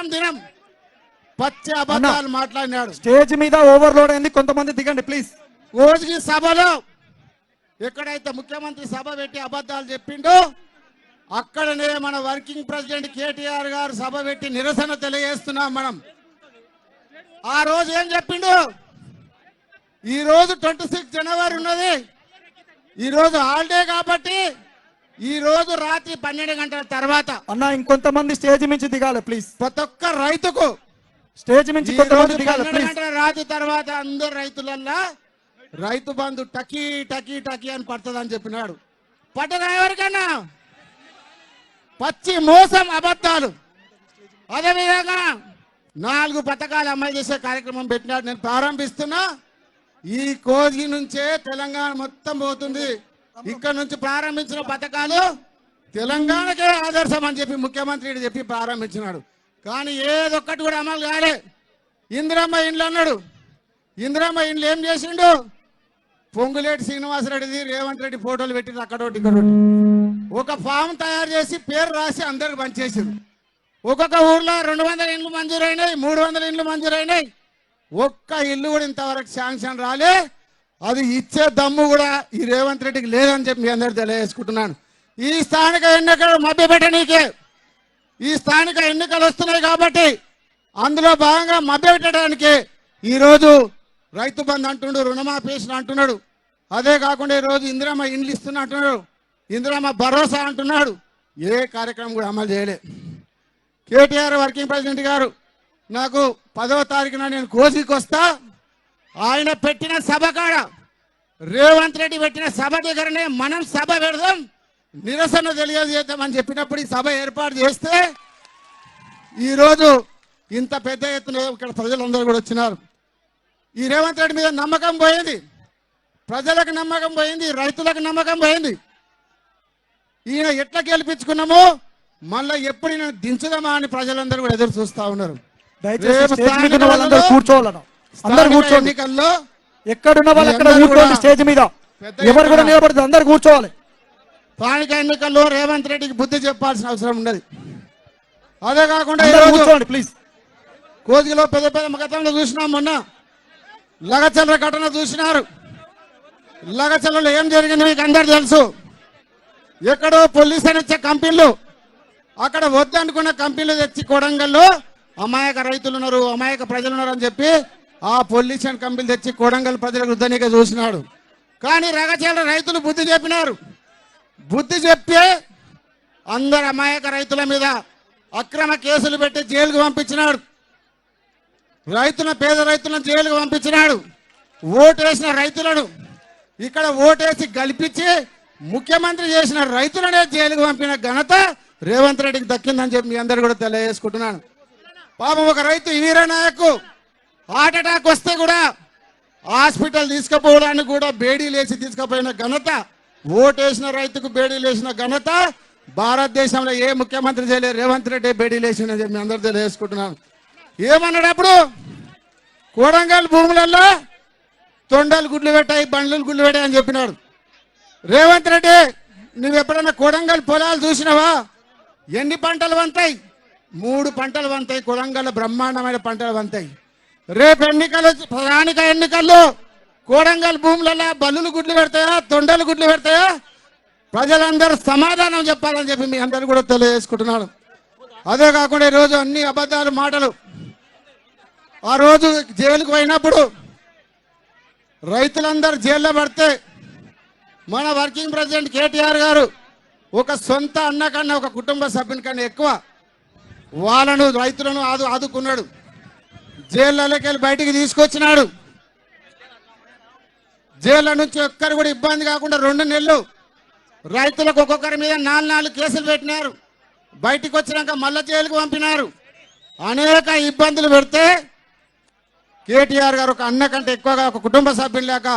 మొత్తం దినం పచ్చి అబద్ధాలు మాట్లాడినాడు. స్టేజ్ మీద ఓవర్లోడ్ అయింది, కొంతమంది దిగండి ప్లీజ్. రోజుకి సభలో ఎక్కడైతే ముఖ్యమంత్రి సభ పెట్టి అబద్ధాలు చెప్పిండో అక్కడనే మన వర్కింగ్ ప్రెసిడెంట్ కేటీఆర్ గారు సభ పెట్టి నిరసన తెలియజేస్తున్నాం. మనం ఆ రోజు ఏం చెప్పిండు, ఈ రోజు 26 జనవరి ఉన్నది, ఈ రోజు హాలిడే కాబట్టి ఈ రోజు రాత్రి 12 గంటల తర్వాత అన్న ఇంకొంతమంది స్టేజ్ నుంచి దిగాలి ప్లీజ్. ప్రతి ఒక్క రైతుకు స్టేజ్ నుంచి కొంతమంది దిగాలి 12 ప్లీజ్. గంటల రాత్రి తర్వాత అందరు రైతులల్లా రైతు బంధు టకీ టకీ టకీ అని పడుతుందని చెప్పినాడు. పట్టదా ఎవరికన్నా? పచ్చి మోసం అబద్ధాలు. అదేవిధంగా 4 పథకాలు అమలు చేసే కార్యక్రమం పెట్టినాడు. నేను ప్రారంభిస్తున్నా. ఈ కోజి నుంచే తెలంగాణ మొత్తం పోతుంది. ఇక్కడ నుంచి ప్రారంభించిన పథకాలు తెలంగాణకే ఆదర్శం అని చెప్పి ముఖ్యమంత్రి చెప్పి ప్రారంభించినాడు. కానీ ఏదొక్కటి కూడా అమలు కాలే. ఇందిరమ్మ ఇండ్లు అన్నాడు. ఇందిరమ్మ ఇండ్లు ఏం చేసిండు? పొంగులేటి శ్రీనివాసరెడ్డిది రేవంత్ రెడ్డి ఫోటోలు పెట్టింది అక్కడోటి ఇక్కడోటి. ఒక ఫామ్ తయారు చేసి పేరు రాసి అందరికి పనిచేసారు. ఒక్కొక్క ఊర్లో 200 ఇండ్లు మంజూరైనాయి, 300 ఇండ్లు మంజూరైనాయి. ఒక్క ఇల్లు కూడా ఇంతవరకు శాంక్షన్ రాలే. అది ఇచ్చే దమ్ము కూడా ఈ రేవంత్ రెడ్డికి లేదని చెప్పి మీ అందరు తెలియజేసుకుంటున్నాను. ఈ స్థానిక ఎన్నికలు మభ్యపెట్టనీకే, ఈ స్థానిక ఎన్నికలు వస్తున్నాయి కాబట్టి అందులో భాగంగా మభ్యపెట్టడానికి ఈరోజు రైతు బంధు అంటున్నాడు, రుణమాఫీ అంటున్నాడు. అదే కాకుండా ఈరోజు ఇందిరమ్మ ఇండ్లు ఇస్తున్నా అంటున్నాడు, ఇందిరమ్మ భరోసా అంటున్నాడు. ఏ కార్యక్రమం కూడా అమలు చేయలే. కేటీఆర్ వర్కింగ్ ప్రెసిడెంట్ గారు నాకు 10వ తారీఖున నేను కోసికి వస్తా, ఆయన పెట్టిన సభ కాడ రేవంత్ రెడ్డి పెట్టిన సభ దగ్గరనే మనం సభ పెడదాం, నిరసన తెలియజేద్దామని చెప్పినప్పుడు ఈ సభ ఏర్పాటు చేస్తే ఈరోజు ఇంత పెద్ద ఎత్తున ఇక్కడ ప్రజలందరూ కూడా వచ్చినారు. ఈ రేవంత్ రెడ్డి మీద నమ్మకం పోయింది, ప్రజలకు నమ్మకం పోయింది, రైతులకు నమ్మకం పోయింది. ఈయన ఎట్లా గెలిపించుకున్నామో మళ్ళీ ఎప్పుడు ఈయన దించుదామా అని ప్రజలందరూ కూడా ఎదురు చూస్తా ఉన్నారు. ఎన్నికల్లో ఎక్కడున్న వాళ్ళు అక్కడ కూర్చోండి, స్టేజ్ మీద ఎవరు కూడా నిలబడుతుంది, అందరు కూర్చోవాలి. స్థానిక ఎన్నికల్లో రేవంత్ రెడ్డికి బుద్ధి చెప్పాల్సిన అవసరం ఉండదు. అదే కాకుండా కూర్చోండి ప్లీజ్. కోజిలో పెద్ద పెద్ద గతంలో చూసినాం, మొన్న లగచల్ల ఘటన చూసినారు. లగచల్లలో ఏం జరిగింది మీకు అందరు తెలుసు. ఎక్కడో పొల్యూషన్ ఇచ్చే కంపెనీలు, అక్కడ వద్దనుకున్న కంపెనీలు తెచ్చి కొడంగల్లో అమాయక రైతులు ఉన్నారు, అమాయక ప్రజలు ఉన్నారు అని చెప్పి ఆ పొల్యూషన్ కంపెనీలు తెచ్చి కొడంగల్ ప్రజలకు రుద్దనిక చూసినాడు. కానీ రగచల్ల రైతులు బుద్ధి చెప్పినారు. బుద్ధి చెప్పి అందరు అమాయక రైతుల మీద అక్రమ కేసులు పెట్టి జైలుకు పంపించినాడు. పేద రైతులను జైలుకు పంపించినాడు. ఓటేసిన రైతులను ఇక్కడ ఓటేసి గెలిపించి ముఖ్యమంత్రి చేసిన రైతులనే జైలుకు పంపిన ఘనత రేవంత్ రెడ్డికి దక్కిందని చెప్పి మీ అందరు కూడా తెలియజేసుకుంటున్నాను. పాపం ఒక రైతు వీరనాయకు హార్ట్ అటాక్ వస్తే కూడా హాస్పిటల్ తీసుకుపోవడానికి కూడా బేడీలు వేసి తీసుకుపోయిన ఘనత, ఓటేసిన రైతుకు బేడీలు వేసిన ఘనత భారతదేశంలో ఏ ముఖ్యమంత్రి చేయలేదు. రేవంత్ రెడ్డి బేడీలు వేసిందని చెప్పి మీ అందరు తెలియజేసుకుంటున్నాను. ఏమన్నాడు అప్పుడు? కొడంగల్ భూములలో తొండలు గుడ్లు పెట్టాయి, బండ్లు గుడ్లు పెట్టాయి అని చెప్పినాడు. రేవంత్ రెడ్డి నువ్వు ఎప్పుడన్నా కొడంగల్ పొలాలు చూసినావా? ఎన్ని పంటలు వంతాయి? 3 పంటలు వంతాయి. కొడంగల్ బ్రహ్మాండమైన పంటలు వంతాయి. రేపు ఎన్నికలు, స్థానిక ఎన్నికల్లో కొడంగల్ భూములలో బల్లులు గుడ్లు పెడతాయా, తొండలు గుడ్లు పెడతాయా? ప్రజలందరూ సమాధానం చెప్పాలని చెప్పి మీ అందరూ కూడా తెలియజేసుకుంటున్నాను. అదే కాకుండా ఈరోజు అన్ని అబద్ధాలు మాటలు. ఆ రోజు జైలుకు పోయినప్పుడు రైతులందరూ జైల్లో పడితే మన వర్కింగ్ ప్రెసిడెంట్ కేటీఆర్ గారు ఒక సొంత అన్న కన్నా, ఒక కుటుంబ సభ్యుని కన్నా ఎక్కువ వాళ్ళను రైతులను ఆదుకున్నాడు. జైళ్ళకి వెళ్ళి బయటికి తీసుకొచ్చినాడు. జైళ్ళ నుంచి ఒక్కరు కూడా ఇబ్బంది కాకుండా 2 నెలలు రైతులకు ఒక్కొక్కరి మీద 4 కేసులు పెట్టినారు. బయటికి వచ్చినాక మళ్ళా జైలుకు పంపినారు. అనేక ఇబ్బందులు పెడితే కేటీఆర్ గారు ఒక అన్న కంటే ఎక్కువగా ఒక కుటుంబ సభ్యులాక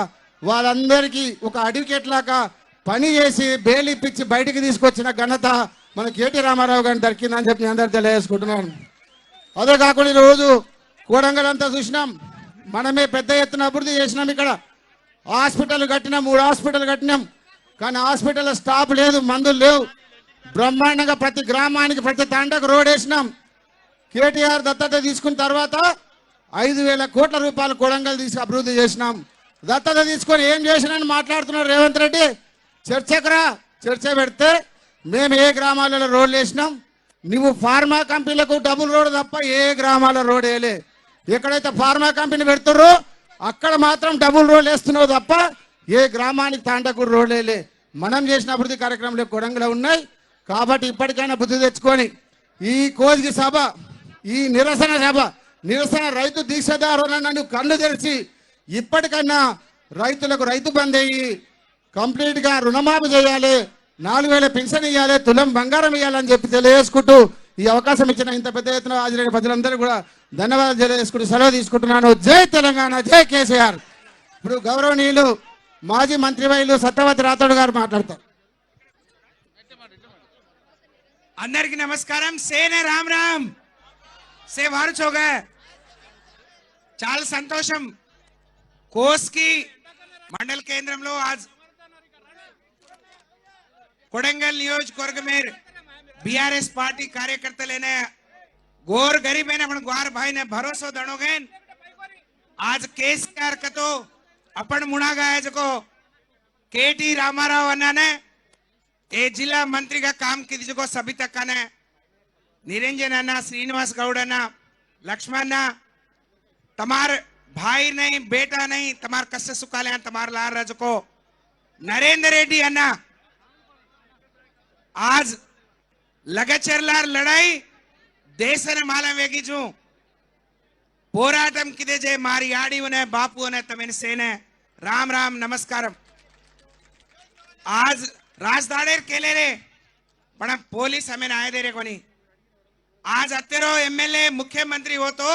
వాళ్ళందరికీ ఒక అడ్వకేట్ లాగా పని చేసి బెయిల్ ఇప్పించి బయటికి తీసుకొచ్చిన ఘనత మన కేటీ రామారావు గారిని దక్కిందని చెప్పి అందరూ తెలియజేసుకుంటున్నాను. అదే కాకుండా ఈరోజు కోడంగల్ అంతా చూసినాం. మనమే పెద్ద ఎత్తున అభివృద్ధి చేసినాం. ఇక్కడ హాస్పిటల్ కట్టినాం, 3 హాస్పిటల్ కట్టినాం. కానీ హాస్పిటల్లో స్టాఫ్ లేదు, మందులు లేవు. బ్రహ్మాండంగా ప్రతి గ్రామానికి, ప్రతి తండకు రోడ్ వేసినాం. కేటీఆర్ దత్తత తీసుకున్న తర్వాత 5,000 కోట్ల రూపాయలు కొడంగల్ తీసి అభివృద్ధి చేసినాం. దత్తత తీసుకొని ఏం చేసినాని మాట్లాడుతున్నారు రేవంత్ రెడ్డి. చర్చకురా, చర్చ పెడితే మేము ఏ గ్రామాలలో రోడ్లు వేసినాం, నువ్వు ఫార్మా కంపెనీలకు డబుల్ రోడ్ తప్ప ఏ గ్రామాల రోడ్ వేయలే. ఎక్కడైతే ఫార్మా కంపెనీ పెడుతుర్రో అక్కడ మాత్రం డబుల్ రోడ్ వేస్తున్నావు తప్ప ఏ గ్రామానికి తాండకు రోడ్ వేయలే. మనం చేసిన అభివృద్ధి కార్యక్రమాలు కొడంగల్ ఉన్నాయి. కాబట్టి ఇప్పటికైనా బుద్ధి తెచ్చుకొని ఈ కోజిగి సభ, ఈ నిరసన సభ, నిరసన రైతు దీక్షదారులను కళ్ళు తెరిచి ఇప్పటికైనా రైతులకు రైతు బంద్ అయ్యి కంప్లీట్గా రుణమాఫీ చేయాలి, 4,000 పెన్షన్ ఇవ్వాలి, తులం బంగారం ఇవ్వాలని చెప్పి తెలియజేసుకుంటూ ఈ అవకాశం ఇచ్చిన ఇంత పెద్ద ఎత్తున హాజరైన ప్రజలందరూ కూడా ధన్యవాదాలు తెలియజేసుకుంటూ సెలవు తీసుకుంటున్నాను. జై తెలంగాణ, జై కేసీఆర్. ఇప్పుడు గౌరవనీయులు మాజీ మంత్రివర్యులు సత్యవతి రాథోడ్ గారు మాట్లాడతారు. అందరికి నమస్కారం. సేనే రామ్ రామ్ సే వారు చోగా చాలా సంతోషం. కోస్కి మండల కేంద్రంలో ఆజ్ కొడంగల్ నియోజకవర్గ में बीआरएस पार्टी कार्यकर्ता लेने गोर गरीब है अपन ग्वार भाई ने भरोसा दणोगे आज केसीआर का तो अपन मुना गया जो केटी रामाराव अन्ना ने ए जिला मंत्री का काम की जो सभी तक ने निरंजन अन्ना, श्रीनिवास गौड़ अन्ना, लक्ष्मण ना तमार भाई नहीं, बेटा नहीं, तमार कष्ट सुखाले तमार लार रज को नरेंद्र रेड्डी अन्ना आज लगचरलार लड़ाई देश ने माला वेगी जू పోరాటం కిదే జే మారి ఆడి ఉనే బాపు అనే తమని సేనే రామ్ రామ్ నమస్కారం. आज राजदाड़ेर केले रे पण पोलीस हमें आए दे रे कोनी. आज अतेरो एमएलए मुख्यमंत्री हो तो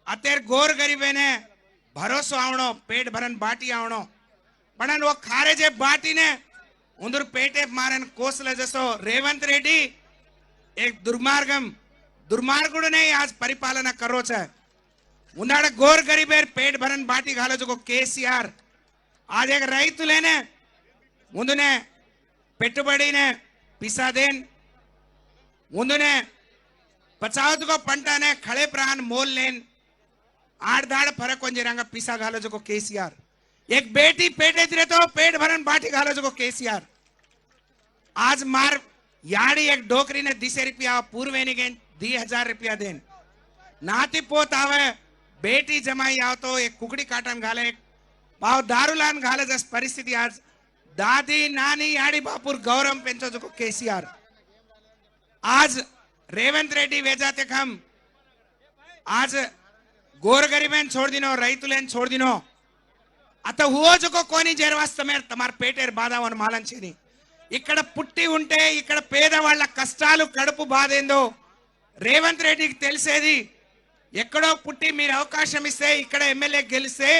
अतेर गोर गरीबे ने भरोसो आवणो, पेट भरन बाटी आवणो, पण वो खारे जे बाटी ने उंदर पेटे मारन कोसले जसो रेवंत रेड्डी एक दुर्मार्गुड़ ने आज परिपालना करो छे. उन्नाडे गोर गरीबेर पेट भरन बाटी घालो जो केसीआर आज एक रैतु लेने ముందునే పెట్టుబడినే పిసాదేన్ ముందునే పచావతుకో పంటనే ఖడే ప్రాణ మోల్ లేన్ आड़-दाड़ फरक కొంజి రంగ పిసా घालो जो केसीआर एक बेटी पेटे दिरे तो पेट भरन बाटी घालो जो केसीआर आज मार याड़ी एक डोकरी ने 10 रुपया पूर्वेनी गेन 10,000 रुपया देन नाती पोत आवे बेटी जमाई आव तो एक कुकड़ी काटन घाले पाव दारूलान घाले जस परिस्थिति आज दादी नानी याड़ी बापुर गौरव पेंचो जो केसीआर आज रेवंत रेड्डी वेजाते हम आज गोर गरीबेन छोड़ दिनो, रैतुलेन छोड़ दिनो. अत हुओ जो कोनी जेरवास्तमे तमार पेटेर बाधावन मालंचेनी ఇక్కడ పుట్టి ఉంటే ఇక్కడ పేదవాళ్ళ కష్టాలు కడుపు బాధ ఏందో రేవంత్ రెడ్డికి తెలిసేది. ఎక్కడో పుట్టి మీరు అవకాశం ఇస్తే ఇక్కడ ఎమ్మెల్యే గెలిస్తే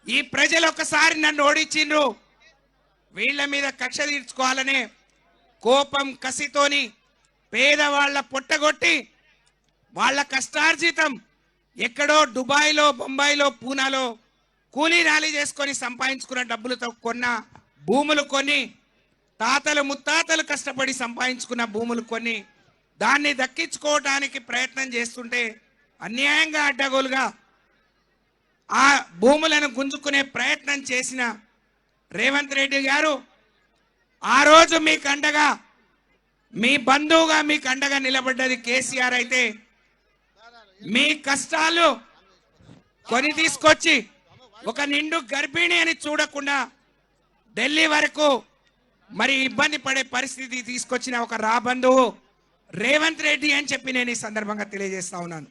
ఈ ప్రజలు ఒకసారి నన్ను ఓడించిండ్రు, వీళ్ళ మీద కక్ష తీర్చుకోవాలనే కోపం కసితోని పేదవాళ్ళ పొట్టగొట్టి వాళ్ళ కష్టార్జితం ఎక్కడో దుబాయ్లో, బొంబాయిలో, పూనాలో కూలీ నాలి చేసుకొని సంపాదించుకున్న డబ్బులతో కొన్న భూములు కొని తాతలు ముత్తాతలు కష్టపడి సంపాదించుకున్న భూములు కొని దాన్ని దక్కించుకోవడానికి ప్రయత్నం చేస్తుంటే అన్యాయంగా అడ్డగోలుగా ఆ భూములను గుంజుకునే ప్రయత్నం చేసిన రేవంత్ రెడ్డి గారు ఆ రోజు మీకు అండగా, మీ బంధువుగా మీకు అండగా నిలబడ్డది కేసీఆర్ అయితే మీ కష్టాలు కొని తీసుకొచ్చి ఒక నిండు గర్భిణి అని చూడకుండా ఢిల్లీ వరకు మరి ఇబ్బంది పడే పరిస్థితి తీసుకొచ్చిన ఒక రాబంధువు రేవంత్ రెడ్డి అని చెప్పి నేను ఈ సందర్భంగా తెలియజేస్తా ఉన్నాను.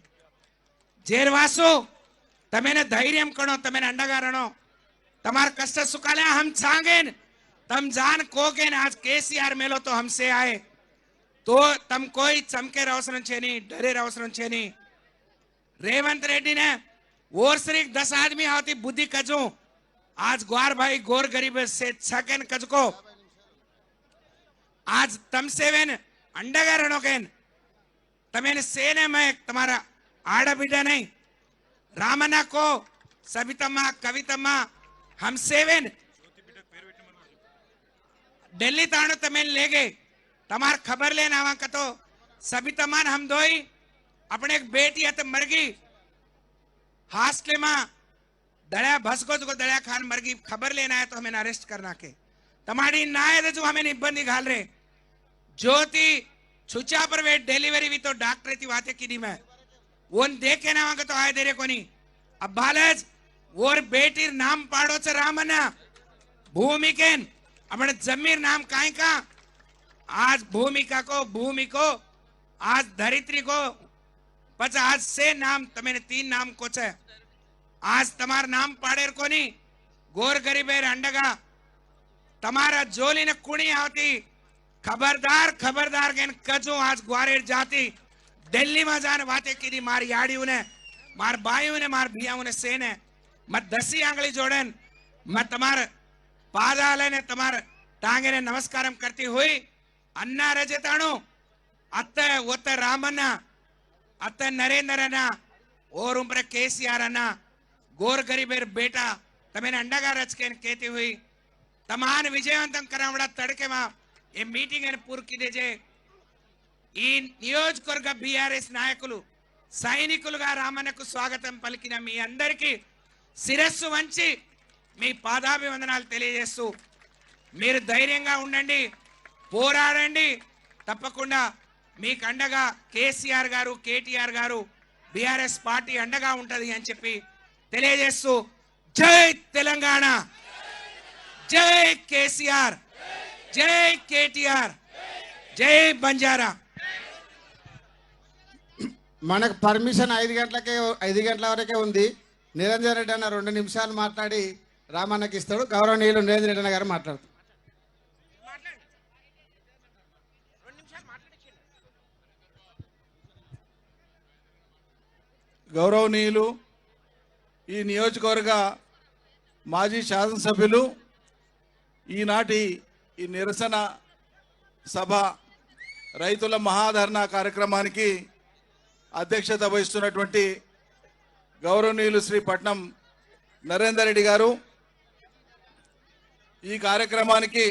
जेरवासो तमेने धैर्य करो, तमेने अंडगारणो, तमार कष्ट सुखाले हम चाहें तम जान कोगेन आज केसीआर मेलो तो हमसे आए तो तम कोई चमके अवसरम छेनी, डरे अवसरम छेनी. रेवंत रेड्डी ने और सिर्फ 10 आदमी आती बुद्धि कजो आज ग्वार भाई गोर गरीब से छकेन कजको आज तम सेवेन अंडगारणो केन तमेने सेने में तुम्हारा आड़ा बिड़ा नहीं रामना को सबितम्मा कवितम्मा हम सेवेन दिल्ली ताणु तमें ले गए तमार खबर लेना आवा कतो सबितम्मा हम दोई अपने एक बेटी है तो मर गई हास्टले में दड़िया भसको को दड़िया खान मर गई खबर लेना है तो हमें अरेस्ट करना के तमारी ना है जो हमें इब्बंदी घाल रहे ज्योति छुचा पर वे डिलीवरी भी तो डॉक्टर थी वाते की मैं वो देखे ना वहां तो आए दे रे कोनी अब बालज वो बेटी नाम पाड़ो से रामना भूमिकेन अपने जमीर नाम काहे का आज भूमिका को भूमि को आज धरित्री को पच आज से नाम तमेने 3 नाम को छे आज तमार नाम पाड़ेर कोनी गोर गरीबेर अंडगा तमारा जोली ने कुणी आवती खबरदार खबरदार गेन कजो आज ग्वारेर जाती दिल्ली में जाने वाते कीधी मार याड़ियों ने मार बाइयों ने मार भियाओं ने सेने मत 10 आंगली जोड़न मत तमार पादाले ने तमार टांगे ने नमस्कारम करती हुई अन्ना रजताणु अत्ते वत्ते रामन्ना अत्ते नरेंद्रना और उम्र केसीआर अन्ना गोर गरीबेर बेटा तमेने अंडगा रचकेन कहती हुई तमान विजयवंतम करावड़ा तड़के मा ये मीटिंग एन पूर की देजे ఈ నియోజకవర్గ బీఆర్ఎస్ నాయకులు సైనికులుగా రామన్నకు స్వాగతం పలికిన మీ అందరికీ శిరస్సు వంచి మీ పాదాభివందనాలు తెలియజేస్తూ మీరు ధైర్యంగా ఉండండి పోరాడండి తప్పకుండా మీకు అండగా కేసీఆర్ గారు కేటీఆర్ గారు బీఆర్ఎస్ పార్టీ అండగా ఉంటది అని చెప్పి తెలియజేస్తూ జై తెలంగాణ జై కేసీఆర్ జై కేటీఆర్ జై బంజారా మనకు పర్మిషన్ 5 గంటల వరకే ఉంది నిరంజన్ రెడ్డి అన్న 2 నిమిషాలు మాట్లాడి రామన్నకి ఇస్తాడు గౌరవనీయులు నిరంజన్ రెడ్డి అన్న గారు మాట్లాడుతారు గౌరవనీయులు ఈ నియోజకవర్గ మాజీ శాసనసభ్యులు ఈనాటి ఈ నిరసన సభ రైతుల మహాధర్నా కార్యక్రమానికి అధ్యక్షత వహిస్తున్నటువంటి గౌరవనీయులు శ్రీ పట్నం నరేందర్ రెడ్డి గారు ఈ కార్యక్రమానికి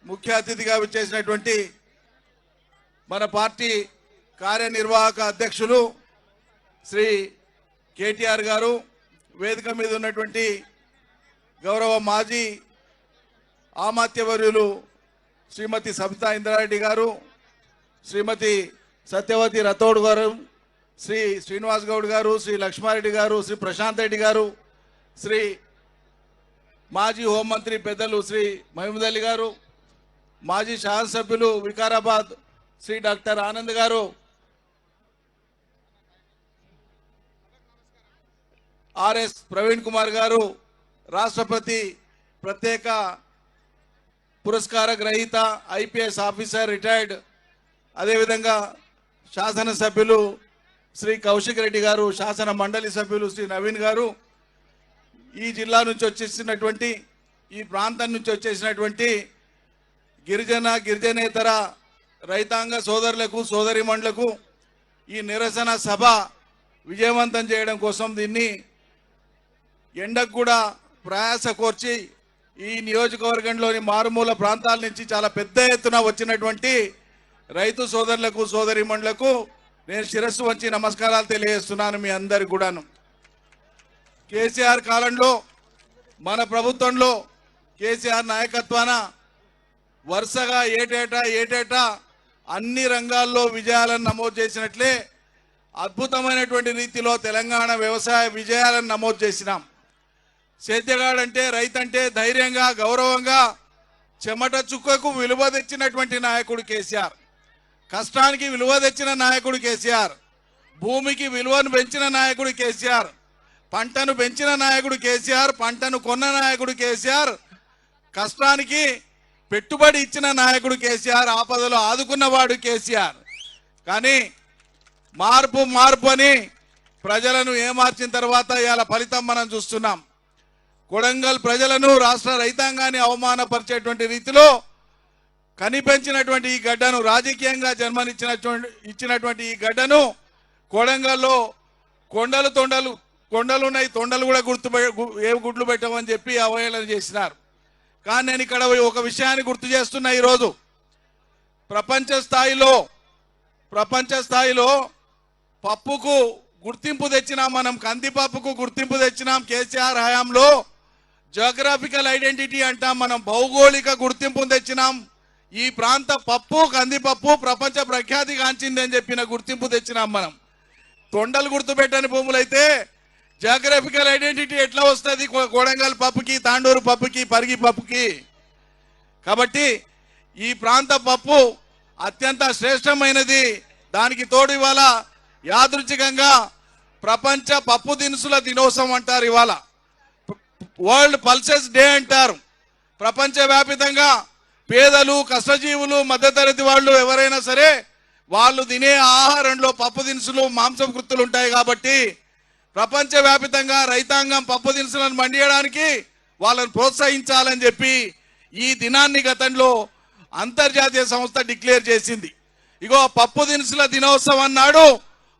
ముఖ్య అతిథిగా విచ్చేసినటువంటి మన పార్టీ కార్యనిర్వాహక అధ్యక్షులు శ్రీ కేటీఆర్ గారు వేదిక మీద ఉన్నటువంటి గౌరవ మాజీ ఆమాత్యవర్యులు శ్రీమతి సబితా ఇంద్రారెడ్డి గారు శ్రీమతి సత్యవతి రథోడ్ గారు శ్రీ శ్రీనివాస్ గౌడ్ గారు శ్రీ లక్ష్మారెడ్డి గారు శ్రీ ప్రశాంత్ రెడ్డి గారు శ్రీ మాజీ హోంమంత్రి పెద్దలు శ్రీ మహమూద్ అలీ గారు మాజీ శాసనసభ్యులు వికారాబాద్ శ్రీ డాక్టర్ ఆనంద్ గారు ఆర్ఎస్ ప్రవీణ్ కుమార్ గారు రాష్ట్రపతి ప్రత్యేక పురస్కార గ్రహీత ఐపీఎస్ ఆఫీసర్ రిటైర్డ్ అదేవిధంగా శాసనసభ్యులు శ్రీ కౌశిక్ రెడ్డి గారు శాసన మండలి సభ్యులు శ్రీ నవీన్ గారు ఈ జిల్లా నుంచి వచ్చేసినటువంటి ఈ ప్రాంతం నుంచి వచ్చేసినటువంటి గిరిజనేతర రైతాంగ సోదరులకు సోదరిమణులకు ఈ నిరసన సభ విజయవంతం చేయడం కోసం దీన్ని ఎండకు కూడా ప్రయాస కోర్చి ఈ నియోజకవర్గంలోని మారుమూల ప్రాంతాల నుంచి చాలా పెద్ద ఎత్తున వచ్చినటువంటి రైతు సోదరులకు సోదరిమణులకు నేను శిరస్సు వంచి నమస్కారాలు తెలియజేస్తున్నాను మీ అందరికి కూడాను. కేసీఆర్ కాలంలో మన ప్రభుత్వంలో కేసీఆర్ నాయకత్వాన వరుసగా ఏటేటా అన్ని రంగాల్లో విజయాలను నమోదు చేసినట్లే అద్భుతమైనటువంటి రీతిలో తెలంగాణ వ్యవసాయ విజయాలను నమోదు చేసినాం. సేద్యగాడంటే రైతంటే ధైర్యంగా గౌరవంగా చెమట చుక్కకు విలువ తెచ్చినటువంటి నాయకుడు కేసీఆర్. కష్టానికి విలువ తెచ్చిన నాయకుడు కేసీఆర్. భూమికి విలువను పెంచిన నాయకుడు కేసీఆర్. పంటను పెంచిన నాయకుడు కేసీఆర్. పంటను కొన్న నాయకుడు కేసీఆర్. కష్టానికి పెట్టుబడి ఇచ్చిన నాయకుడు కేసీఆర్. ఆపదలో ఆదుకున్నవాడు కేసీఆర్. కానీ మార్పు అని ప్రజలను ఏమార్చిన తర్వాత ఇవాళ ఫలితం మనం చూస్తున్నాం. కొడంగల్ ప్రజలను రాష్ట్ర రైతాంగాన్ని అవమానపరిచేటువంటి రీతిలో కనిపెంచినటువంటి ఈ గడ్డను రాజకీయంగా ఇచ్చినటువంటి ఈ గడ్డను కొడంగల్లో కొండలున్నాయి తొండలు కూడా ఏ గుడ్లు పెట్టమని చెప్పి అవహేళన చేసినారు. కానీ నేను ఇక్కడ ఒక విషయాన్ని గుర్తు చేస్తున్నా. ఈరోజు ప్రపంచ స్థాయిలో పప్పుకు గుర్తింపు తెచ్చినాం, మనం కందిపప్పుకు గుర్తింపు తెచ్చినాం కేసీఆర్ హయాంలో. జియోగ్రాఫికల్ ఐడెంటిటీ అంటాం, మనం భౌగోళిక గుర్తింపు తెచ్చినాం. ఈ ప్రాంత పప్పు కందిపప్పు ప్రపంచ ప్రఖ్యాతి గాంచిందని చెప్పిన గుర్తింపు తెచ్చినాం మనం. తొండలు గుర్తుపెట్టని భూములైతే జియోగ్రఫికల్ ఐడెంటిటీ ఎట్లా వస్తుంది కొడంగల్ పప్పుకి, తాండూరు పప్పుకి, పరిగి పప్పుకి? కాబట్టి ఈ ప్రాంత పప్పు అత్యంత శ్రేష్టమైనది. దానికి తోడు ఇవాళ యాదృచ్ఛికంగా ప్రపంచ పప్పు దినుసుల దినోత్సవం అంటారు, ఇవాళ వరల్డ్ పల్సెస్ డే అంటారు. ప్రపంచవ్యాప్తంగా పేదలు, కష్టజీవులు, మధ్యతరగతి వాళ్ళు ఎవరైనా సరే వాళ్ళు తినే ఆహారంలో పప్పు దినుసులు, మాంసకృత్తులు ఉంటాయి. కాబట్టి ప్రపంచవ్యాప్తంగా రైతాంగం పప్పు దినుసులను పండించడానికి వాళ్ళని ప్రోత్సహించాలని చెప్పి ఈ దినాన్ని గతంలో అంతర్జాతీయ సంస్థ డిక్లేర్ చేసింది. ఇగో పప్పు దినుసుల దినోత్సవం నాడు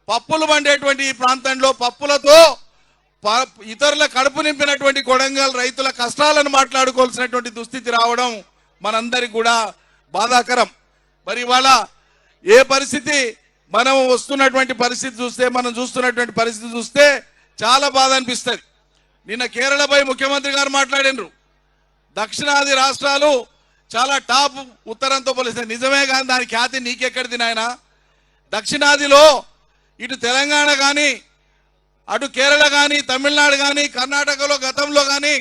పప్పులు పండేటువంటి ఈ ప్రాంతంలో పప్పులతో ఇతరుల కడుపు నింపినటువంటి కొడంగల్ రైతుల కష్టాలను మాట్లాడుకోవాల్సినటువంటి దుస్థితి రావడం మనందరికి కూడా బాధాకరం. మరి ఇవాళ ఏ పరిస్థితి మనం వస్తున్నటువంటి పరిస్థితి చూస్తే, మనం చూస్తున్నటువంటి పరిస్థితి చూస్తే చాలా బాధ అనిపిస్తుంది. నిన్న కేరళపై ముఖ్యమంత్రి గారు మాట్లాడినరు. దక్షిణాది రాష్ట్రాలు చాలా టాప్ ఉత్తరంతో పోలిస్తే. నిజమే, కానీ దాని ఖ్యాతి నీకెక్కడిది నాయన? దక్షిణాదిలో ఇటు తెలంగాణ కానీ, అటు కేరళ కానీ, తమిళనాడు కానీ, కర్ణాటకలో గతంలో కానీ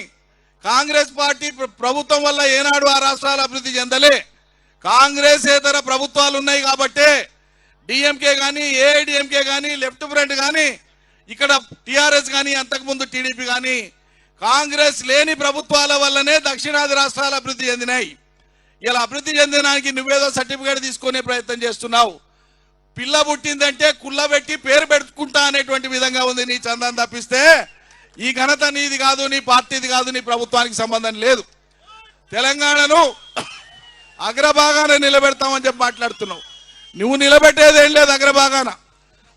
కాంగ్రెస్ పార్టీ ప్రభుత్వం వల్ల ఏనాడు ఆ రాష్ట్రాలు అభివృద్ధి చెందలే. కాంగ్రెసేతర ప్రభుత్వాలు ఉన్నాయి కాబట్టే డిఎంకే కానీ, ఏఐడిఎంకే కానీ, లెఫ్ట్ ఫ్రంట్ కానీ, ఇక్కడ టిఆర్ఎస్ కానీ, అంతకుముందు టీడీపీ కానీ, కాంగ్రెస్ లేని ప్రభుత్వాల వల్లనే దక్షిణాది రాష్ట్రాలు అభివృద్ధి చెందినాయి. ఇలా అభివృద్ధి చెందడానికి నువ్వేదో సర్టిఫికేట్ తీసుకునే ప్రయత్నం చేస్తున్నావు. పిల్ల పుట్టిందంటే కుళ్ళబెట్టి పేరు పెట్టుకుంటా అనేటువంటి విధంగా ఉంది నీ చందం. తప్పిస్తే ఈ ఘనత నీది కాదు, నీ పార్టీది కాదు, నీ ప్రభుత్వానికి సంబంధం లేదు. తెలంగాణను అగ్రభాగాన నిలబెడతామని చెప్పి మాట్లాడుతున్నావు. నువ్వు నిలబెట్టేదేం లేదు అగ్రభాగాన.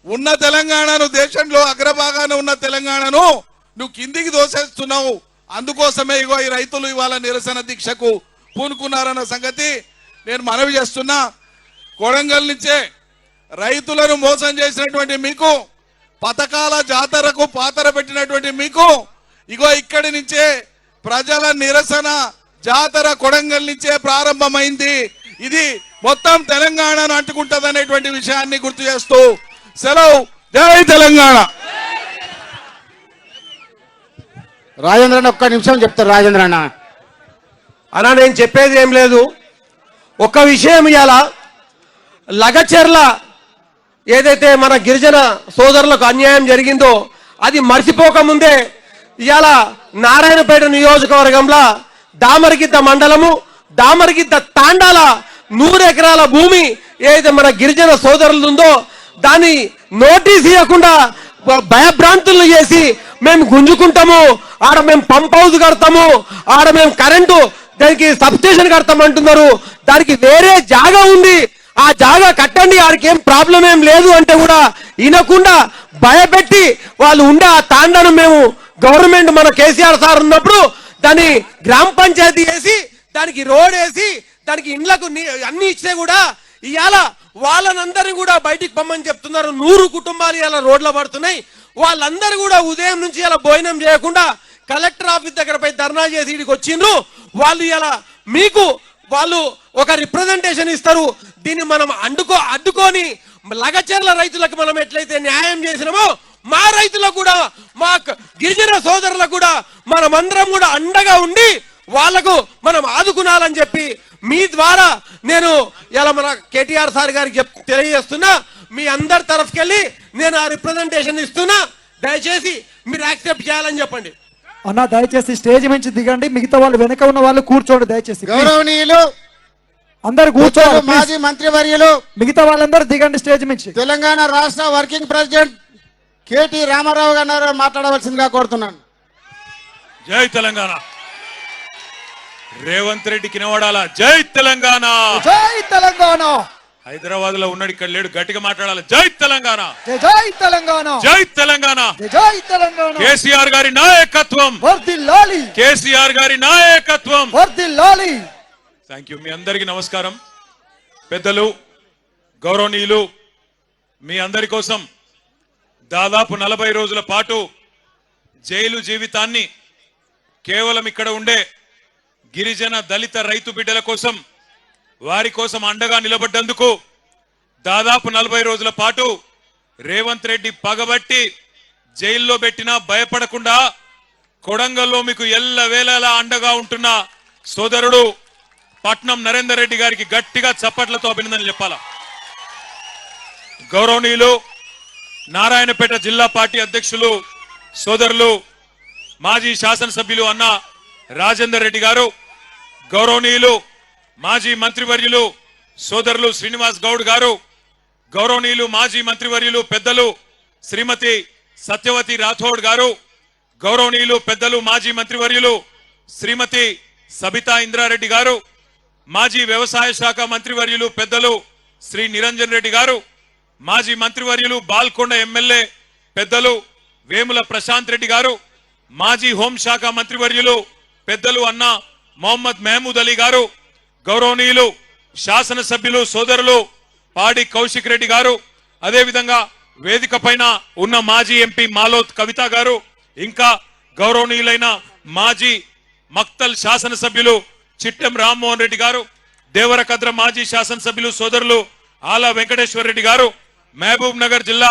ఉన్న తెలంగాణను, దేశంలో అగ్రభాగాన ఉన్న తెలంగాణను నువ్వు కిందికి దోసేస్తున్నావు. అందుకోసమే ఇగో ఈ రైతులు ఇవాళ నిరసన దీక్షకు పూనుకున్నారన్న సంగతి నేను మనవి చేస్తున్నా. కొడంగల్ నుంచే రైతులను మోసం చేసినటువంటి మీకు, పథకాల జాతరకు పాతర పెట్టినటువంటి మీకు, ఇగో ఇక్కడి నుంచే ప్రజల నిరసన జాతర కొడంగల్ నుంచే ప్రారంభమైంది. ఇది మొత్తం తెలంగాణను అంటుకుంటది అనేటువంటి విషయాన్ని గుర్తు చేస్తూ సెలవు. జై తెలంగాణ. రాజేంద్ర అన్న ఒక్క నిమిషం చెప్తారు. రాజేంద్ర అన్న అన్నా నేను చెప్పేది ఏం లేదు. ఒక్క విషయం, ఇవాళ లగచెర్ల ఏదైతే మన గిరిజన సోదరులకు అన్యాయం జరిగిందో అది మర్చిపోకముందే ఇవాళ నారాయణపేట నియోజకవర్గంలో దామరగిద్ద మండలము, దామరగిద్ద తాండాల 100 ఎకరాల భూమి ఏదైతే మన గిరిజన సోదరులు ఉందో దాన్ని నోటీస్ ఇవ్వకుండా భయభ్రాంతులను చేసి మేము గుంజుకుంటాము, ఆడ మేము పంప్ హౌస్ కడతాము, ఆడ మేము కరెంటు దానికి సబ్స్టేషన్ కడతామంటున్నారు. దానికి వేరే జాగా ఉంది, ఆ జాగా కట్టండి, ఆడికి ఏం ప్రాబ్లం ఏం లేదు అంటే కూడా వినకుండా భయపెట్టి వాళ్ళు ఉండే ఆ తాండాను మేము గవర్నమెంట్ మన కేసీఆర్ సార్ ఉన్నప్పుడు దాన్ని గ్రామ పంచాయతీ వేసి దానికి రోడ్ వేసి దానికి ఇండ్లకు అన్ని ఇచ్చినా కూడా ఇవాళ వాళ్ళనందరినీ కూడా బయటికి పొమ్మని చెప్తున్నారు. 100 కుటుంబాలు ఇలా రోడ్లో పడుతున్నాయి. వాళ్ళందరూ కూడా ఉదయం నుంచి ఇలా భోజనం చేయకుండా కలెక్టర్ ఆఫీస్ దగ్గర పోయి ధర్నా చేసి ఇక్కడికి వచ్చిండ్రు. వాళ్ళు ఇలా మీకు వాళ్ళు ఒక రిప్రజెంటేషన్ ఇస్తారు. దీన్ని మనం అడ్డుకొని లగచెర్ల రైతులకు మనం ఎట్లయితే న్యాయం చేసినామో మా రైతులకు కూడా, మా గిరిజన సోదరులకు కూడా మనమందరం కూడా అండగా ఉండి వాళ్లకు మనం ఆదుకునాలని చెప్పి మీ ద్వారా నేను ఇలా మన కేటీఆర్ సార్ గారికి తెలియజేస్తున్నా. మీ అందరి తరఫుకెళ్ళి నేను ఆ రిప్రజెంటేషన్ ఇస్తున్నా. దయచేసి మీరు యాక్సెప్ట్ చేయాలని చెప్పండి. అన్న దయచేసి స్టేజ్ నుంచి దిగండి, మిగతా వాళ్ళు వెనక ఉన్న వాళ్ళు కూర్చోండి దయచేసి. గౌరవనీయులు అందరు కూర్చోండి. మాజీ మంత్రివర్యులు, మిగతా వాళ్ళందరూ దిగండి స్టేజ్ నుంచి. తెలంగాణ రాష్ట్ర వర్కింగ్ ప్రెసిడెంట్ కేటీ రామారావు గారు మాట్లాడవలసిందిగా కోరుతున్నాను. జై తెలంగాణ. రేవంత్ రెడ్డికి నిలబడాలా. జై తెలంగాణ. జై తెలంగాణ. హైదరాబాద్ లో ఉన్నాడు, ఇక్కడ లేడు, గట్టిగా మాట్లాడాలి. జై తెలంగాణ. జై తెలంగాణ. జై తెలంగాణ. జై తెలంగాణ. కేసీఆర్ గారి నాయకత్వం వర్ధిల్లాలి. కేసీఆర్ గారి నాయకత్వం వర్ధిల్లాలి. Thank you. మీ అందరికీ నమస్కారం. పెద్దలు, గౌరవనీయులు, మీ అందరి కోసం దాదాపు 40 రోజుల పాటు జైలు జీవితాన్ని కేవలం ఇక్కడ ఉండే గిరిజన దళిత రైతు బిడ్డల కోసం వారి కోసం అండగా నిలబడ్డందుకు దాదాపు 40 రోజుల పాటు రేవంత్ రెడ్డి పగబట్టి జైల్లో పెట్టినా భయపడకుండా కొడంగల్లో మీకు ఎల్లవేళలా అండగా ఉంటున్న సోదరుడు పట్నం నరేందర్ రెడ్డి గారికి గట్టిగా చప్పట్లతో అభినందనలు చెప్పాలా. గౌరవనీయులు నారాయణపేట జిల్లా పార్టీ అధ్యక్షులు సోదరులు మాజీ శాసనసభ్యులు అన్న రాజేందర్ రెడ్డి గారు, గౌరవనీయులు మాజీ మంత్రివర్యులు సోదరులు శ్రీనివాస్ గౌడ్ గారు, గౌరవనీయులు మాజీ మంత్రివర్యులు పెద్దలు శ్రీమతి సత్యవతి రాథోడ్ గారు, గౌరవనీయులు పెద్దలు మాజీ మంత్రివర్యులు శ్రీమతి సబితా ఇంద్రారెడ్డి గారు, మాజీ వ్యవసాయ శాఖ మంత్రివర్యులు పెద్దలు శ్రీ నిరంజన్ రెడ్డి గారు, మాజీ మంత్రివర్యులు బాల్కొండ ఎమ్మెల్యే పెద్దలు వేముల ప్రశాంత్ రెడ్డి గారు, మాజీ హోంశాఖ మంత్రివర్యులు పెద్దలు అన్న మొహమ్మద్ మహమూద్ అలీ గారు, గౌరవనీయులు శాసనసభ్యులు సోదరులు పాడి కౌశిక్ రెడ్డి గారు, అదేవిధంగా వేదిక పైన ఉన్న మాజీ ఎంపీ మాలోత్ కవిత గారు, ఇంకా గౌరవనీయులైన మాజీ మక్తల్ శాసనసభ్యులు చిట్టెం రామ్మోహన్ రెడ్డి గారు, దేవరకద్ర మాజీ శాసనసభ్యులు సోదరులు ఆలా వెంకటేశ్వర రెడ్డి గారు, మహబూబ్ నగర్ జిల్లా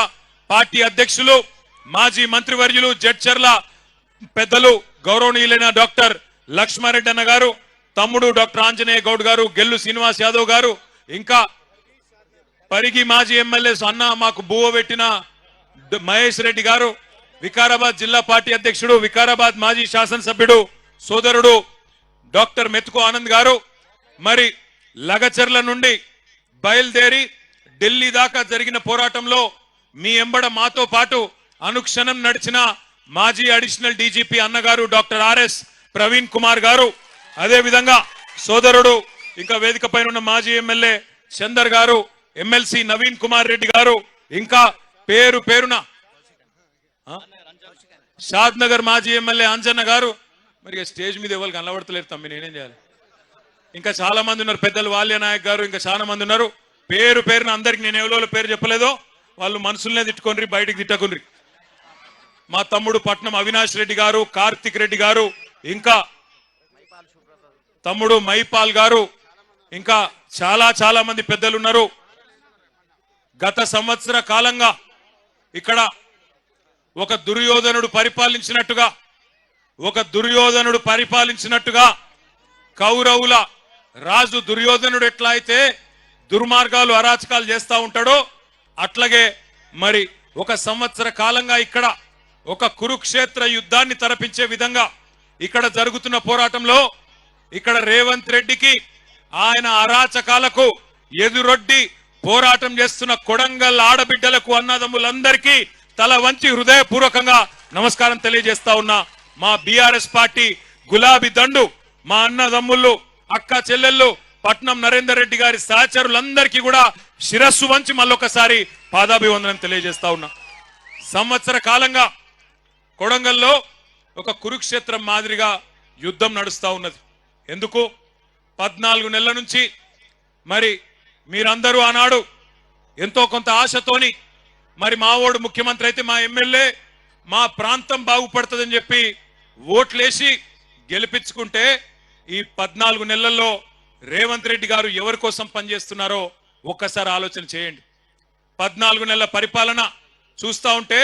పార్టీ అధ్యక్షులు మాజీ మంత్రివర్యులు జడ్చర్ల పెద్దలు గౌరవనీయులైన డాక్టర్ లక్ష్మారెడ్డి అన్న గారు, తమ్ముడు డాక్టర్ ఆంజనేయ గౌడ్ గారు, గెల్లు శ్రీనివాస్ యాదవ్ గారు, ఇంకా పరిగి మాజీ ఎమ్మెల్యే అన్న మాకు బువ్వ పెట్టిన మహేష్ రెడ్డి గారు, వికారాబాద్ జిల్లా పార్టీ అధ్యక్షుడు వికారాబాద్ మాజీ శాసనసభ్యుడు సోదరుడు డాక్టర్ మెతుకు ఆనంద్ గారు, మరి లగచర్ల నుండి బయలుదేరి ఢిల్లీ దాకా జరిగిన పోరాటంలో మీ ఎంబడ మాతో పాటు అనుక్షణం నడిచిన మాజీ అడిషనల్ డీజీపీ అన్నగారు డాక్టర్ ఆర్ఎస్ ప్రవీణ్ కుమార్ గారు, అదే విధంగా సోదరుడు ఇంకా వేదిక పైన ఉన్న మాజీ ఎమ్మెల్యే చందర్ గారు, ఎమ్మెల్సీ నవీన్ కుమార్ రెడ్డి గారు, ఇంకా పేరు పేరున షాద్ నగర్ మాజీ ఎమ్మెల్యే అంజన్న గారు, మరి స్టేజ్ మీద ఎవరు కనబడతలేరు తమ్మి, నేనేం చేయాలి? ఇంకా చాలా మంది ఉన్నారు, పెద్దలు వాల్య నాయక్ గారు, ఇంకా చాలా మంది ఉన్నారు. పేరు పేరున అందరికి నేను ఎవరో పేరు చెప్పలేదో వాళ్ళు మనసులనే తిట్టుకోండి, బయటికి తిట్టకుండ్రి. మా తమ్ముడు పట్నం అవినాష్ రెడ్డి గారు, కార్తిక్ రెడ్డి గారు, ఇంకా తమ్ముడు మైపాల్ గారు, ఇంకా చాలా మంది పెద్దలు ఉన్నారు. గత సంవత్సర కాలంగా ఇక్కడ ఒక దుర్యోధనుడు పరిపాలించినట్టుగా కౌరవుల రాజు దుర్యోధనుడు ఎట్లా అయితే దుర్మార్గాలు అరాచకాలు చేస్తా ఉంటాడో అట్లాగే మరి ఒక సంవత్సర కాలంగా ఇక్కడ ఒక కురుక్షేత్ర యుద్ధాన్ని తలపించే విధంగా ఇక్కడ జరుగుతున్న పోరాటంలో ఇక్కడ రేవంత్ రెడ్డికి ఆయన అరాచకాలకు ఎదురొడ్డి పోరాటం చేస్తున్న కొడంగల్ ఆడబిడ్డలకు అన్నదమ్ములందరికీ తల వంచి హృదయపూర్వకంగా నమస్కారం తెలియజేస్తా ఉన్నా. మా బీఆర్ఎస్ పార్టీ గులాబీ దండు మా అన్నదమ్ముళ్ళు అక్క చెల్లెళ్ళు పట్నం నరేందర్ రెడ్డి గారి సహచరులందరికీ కూడా శిరస్సు వంచి మళ్ళొకసారి పాదాభివందనం తెలియజేస్తా ఉన్నా. సంవత్సర కాలంగా కొడంగల్లో ఒక కురుక్షేత్రం మాదిరిగా యుద్ధం నడుస్తా ఉన్నది. ఎందుకు? 14 నెలల నుంచి మరి మీరందరూ ఆనాడు ఎంతో కొంత ఆశతోని మరి మా ఓడు ముఖ్యమంత్రి అయితే మా ఎమ్మెల్యే మా ప్రాంతం బాగుపడుతుందని చెప్పి ఓట్లేసి గెలిపించుకుంటే ఈ 14 నెలల్లో రేవంత్ రెడ్డి గారు ఎవరి కోసం పనిచేస్తున్నారో ఒక్కసారి ఆలోచన చేయండి. 14 నెలల పరిపాలన చూస్తా ఉంటే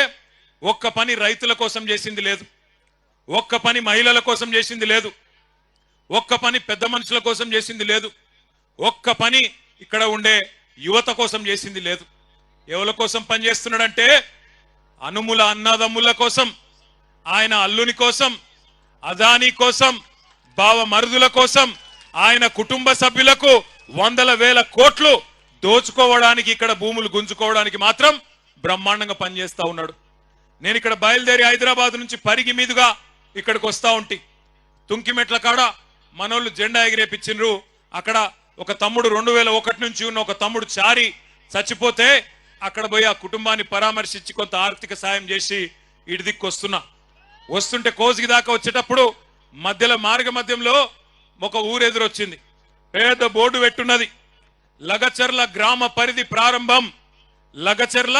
ఒక్క పని రైతుల కోసం చేసింది లేదు, ఒక్క పని మహిళల కోసం చేసింది లేదు, ఒక్క పని పెద్ద మనుషుల కోసం చేసింది లేదు, ఒక్క పని ఇక్కడ ఉండే యువత కోసం చేసింది లేదు. ఎవరి కోసం పనిచేస్తున్నాడంటే అనుముల అన్నదమ్ముల కోసం, ఆయన అల్లుని కోసం, అదానీ కోసం, బావ మరుదుల కోసం, ఆయన కుటుంబ సభ్యులకు 100,000 కోట్లు దోచుకోవడానికి, ఇక్కడ భూములు గుంజుకోవడానికి మాత్రం బ్రహ్మాండంగా పనిచేస్తా ఉన్నాడు. నేను ఇక్కడ బయలుదేరి హైదరాబాద్ నుంచి పరిగి మీదుగా ఇక్కడికి వస్తా ఉంటి. తుంకిమెట్ల కాడ మనోళ్ళు జెండా ఎగిరేపించిండ్రు. అక్కడ ఒక తమ్ముడు 2001 నుంచి ఉన్న ఒక తమ్ముడు చారి చచ్చిపోతే అక్కడ పోయి ఆ కుటుంబాన్ని పరామర్శించి కొంత ఆర్థిక సాయం చేసి ఇటు దిక్కు వస్తుంటే కోసిగి దాకా వచ్చేటప్పుడు మార్గ మధ్యంలో ఒక ఊరెదురొచ్చింది. పేద బోర్డు పెట్టున్నది, లగచర్ల గ్రామ పరిధి ప్రారంభం, లగచర్ల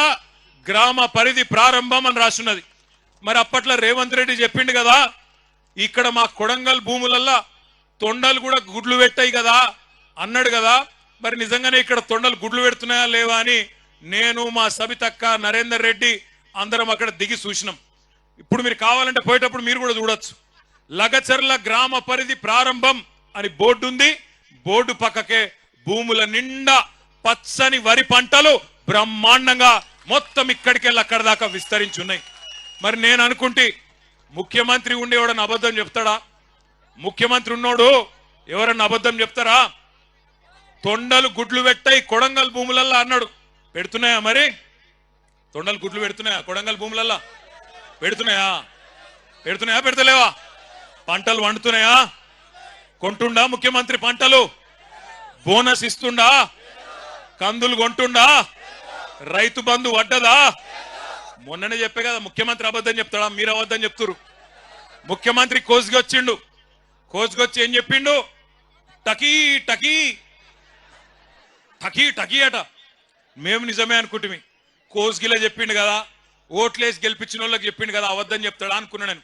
గ్రామ పరిధి ప్రారంభం అని రాసున్నది. మరి అప్పట్లో రేవంత్ రెడ్డి చెప్పిండు కదా, ఇక్కడ మా కొడంగల్ భూములల్లా తొండలు కూడా గుడ్లు పెట్టాయి కదా అన్నాడు కదా. మరి నిజంగానే ఇక్కడ తొండలు గుడ్లు పెడుతున్నాయా లేవా అని నేను, మా సబితక్క, నరేందర్ రెడ్డి అందరం అక్కడ దిగి చూసినాం. ఇప్పుడు మీరు కావాలంటే పోయేటప్పుడు మీరు కూడా చూడొచ్చు. లగచర్ల గ్రామ పరిధి ప్రారంభం అని బోర్డు ఉంది. బోర్డు పక్కకే భూముల నిండా పచ్చని వరి పంటలు బ్రహ్మాండంగా మొత్తం ఇక్కడికెళ్ళి అక్కడ దాకా విస్తరించున్నాయి. మరి నేను అనుకుంటే ముఖ్యమంత్రి ఉండేవాడని అబద్ధం చెప్తాడా? ముఖ్యమంత్రి ఉన్నోడు ఎవరన్నా అబద్ధం చెప్తారా? తొండలు గుడ్లు పెట్టాయి కొడంగల్ భూములల్లా అన్నాడు. పెడుతున్నాయా? మరి తొండలు గుడ్లు పెడుతున్నాయా కొడంగల్ భూములల్లా? పెడుతున్నాయా? పెడతలేవా? పంటలు వండుతున్నాయా? కొంటుండా ముఖ్యమంత్రి పంటలు? బోనస్ ఇస్తుండా? కందులు కొంటుండా? రైతు బంధు వడ్డదా? మొన్ననే చెప్పే కదా ముఖ్యమంత్రి అబద్ధం చెప్తాడా? మీరు అబద్ధం చెప్తురు. ముఖ్యమంత్రి కోసుకి వచ్చిండు. కోసుకి వచ్చి ఏం చెప్పిండు? టకీ టకీ టకీ టకీ అట. మేము నిజమే అనుకుంటుమి. కోసుగిలా చెప్పిండు కదా, ఓట్లేసి గెలిపించిన వాళ్ళకి చెప్పిండు కదా, అబద్ధం చెప్తాడా అనుకున్నా నేను.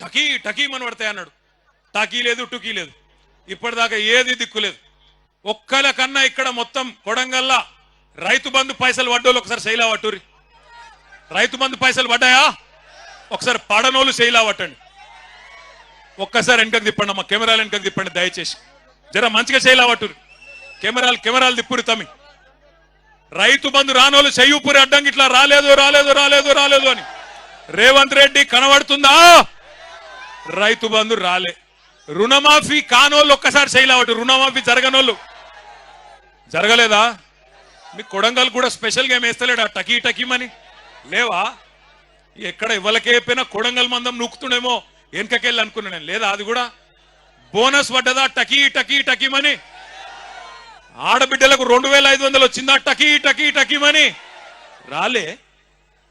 టకీ టకీ మన పడతాయి అన్నాడు. టకీ లేదు, టుకీ లేదు, ఇప్పటిదాకా ఏది దిక్కులేదు. ఒక్కల కన్నా ఇక్కడ మొత్తం కొడంగల్లా రైతు బంధు పైసలు పడ్డోళ్ళు ఒకసారి శైలా పట్టురి. రైతు బంధు పైసలు పడ్డాయా? ఒకసారి పడనోళ్ళు శైలా పట్టండి. ఒక్కసారి వెనకకు తిప్పండి అమ్మా, కెమెరాలు వెనకకు తిప్పండి దయచేసి. జర మంచిగా శైలా పట్టురు. కెమెరాలు తిప్పురు తమ్మి. రైతు బంధు రానోళ్ళు చెయ్యూపురి అడ్డంకి ఇట్లా రాలేదు రాలేదు రాలేదు రాలేదు అని. రేవంత్ రెడ్డి కనబడుతుందా? రైతు బంధు రాలే. రుణమాఫీ కానోళ్ళు ఒక్కసారి శైలా పట్టు. రుణమాఫీ జరగనోళ్ళు జరగలేదా? మీ కొడంగల్ కూడా స్పెషల్ గా వేస్తలేడా టకీ టకీమని? లేవా? ఎక్కడ ఇవ్వలకేపోయినా కొడంగల్ మందం నూకుతుండేమో వెనకకెళ్ళి అనుకున్నా నేను. లేదా అది కూడా బోనస్ పడ్డదా టకీ టకీ టకీమని? ఆడబిడ్డలకు 2500 వచ్చిందా టకీ టకీ టకీమని? రాలే.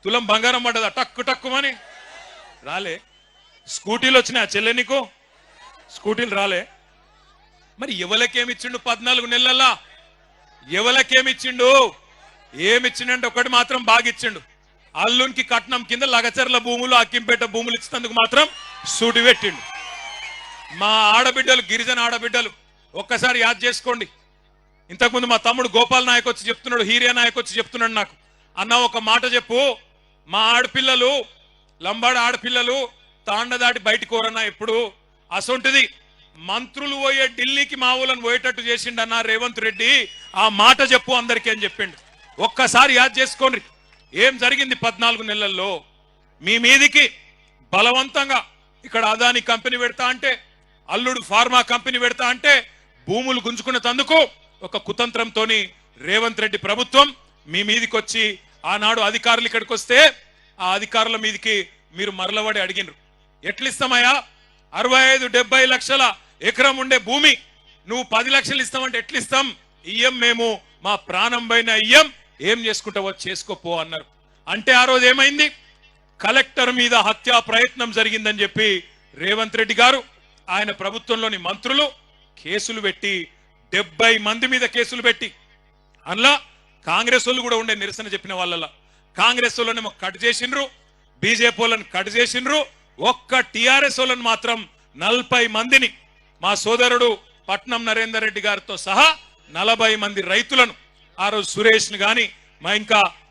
తులం బంగారం పడ్డదా టక్కు టక్కుమని? రాలే. స్కూటీలు వచ్చినాయా చెల్లె నీకు? స్కూటీలు రాలే. మరి ఎవలకేమిచ్చిండు 14 నెలల్లో? ఎవలకేమిచ్చిండు? ఏమిచ్చిండంటే ఒకటి మాత్రం బాగా ఇచ్చిండు. అల్లునికి కట్నం కింద లగచర్ల భూములు, అక్కింపేట భూములు ఇచ్చినందుకు మాత్రం సూటి పెట్టిండు. మా ఆడబిడ్డలు, గిరిజన ఆడబిడ్డలు ఒక్కసారి యాద్ చేసుకోండి. ఇంతకుముందు మా తమ్ముడు గోపాల్ నాయక్ వచ్చి చెప్తున్నాడు, హీరియా నాయక్ వచ్చి చెప్తున్నాడు నాకు, అన్న ఒక మాట చెప్పు, మా ఆడపిల్లలు, లంబాడ ఆడపిల్లలు తాండ దాటి బయటికి కోరన్నా ఎప్పుడు. అసొంటిది మంత్రులు పోయే ఢిల్లీకి మా ఊళ్ళని పోయేటట్టు చేసిండన్న రేవంత్ రెడ్డి. ఆ మాట చెప్పు అందరికీ అని చెప్పిండు. ఒక్కసారి యాద్ చేసుకోండి ఏం జరిగింది 14 నెలల్లో. మీ మీదికి బలవంతంగా ఇక్కడ అదాని కంపెనీ పెడతా అంటే, అల్లుడు ఫార్మా కంపెనీ పెడతా అంటే భూములు గుంజుకున్న తందుకు ఒక కుతంత్రంతోని రేవంత్ రెడ్డి ప్రభుత్వం మీ మీదికి వచ్చి, ఆనాడు అధికారులు ఇక్కడికి వస్తే ఆ అధికారుల మీదికి మీరు మరలబడి అడిగినరు, ఎట్లిస్తామయ్యా 65-70 లక్షల ఎకరం ఉండే భూమి నువ్వు 10 లక్షలు ఇస్తామంటే ఎట్లిస్తాం? ఇయ్యం, మేము మా ప్రాణం పైన ఇయ్యం, ఏం చేసుకుంటావో చేసుకోపో అన్నారు. అంటే ఆ రోజు ఏమైంది? కలెక్టర్ మీద హత్యా ప్రయత్నం జరిగిందని చెప్పి రేవంత్ రెడ్డి గారు, ఆయన ప్రభుత్వంలోని మంత్రులు కేసులు పెట్టి 70 మంది మీద కేసులు పెట్టి, అందులో కాంగ్రెస్ వాళ్ళు కూడా ఉండే, నిరసన చెప్పిన వాళ్ళ కాంగ్రెస్ వాళ్ళని కట్ చేసిండ్రు, బీజేపీ వాళ్ళని కట్ చేసిండ్రు. ఒక్క టిఆర్ఎస్ వాళ్ళని మాత్రం 40 మందిని, మా సోదరుడు పట్నం నరేందర్ రెడ్డి గారితో సహా 40 మంది రైతులను, ఆ రోజు సురేష్ ని గాని,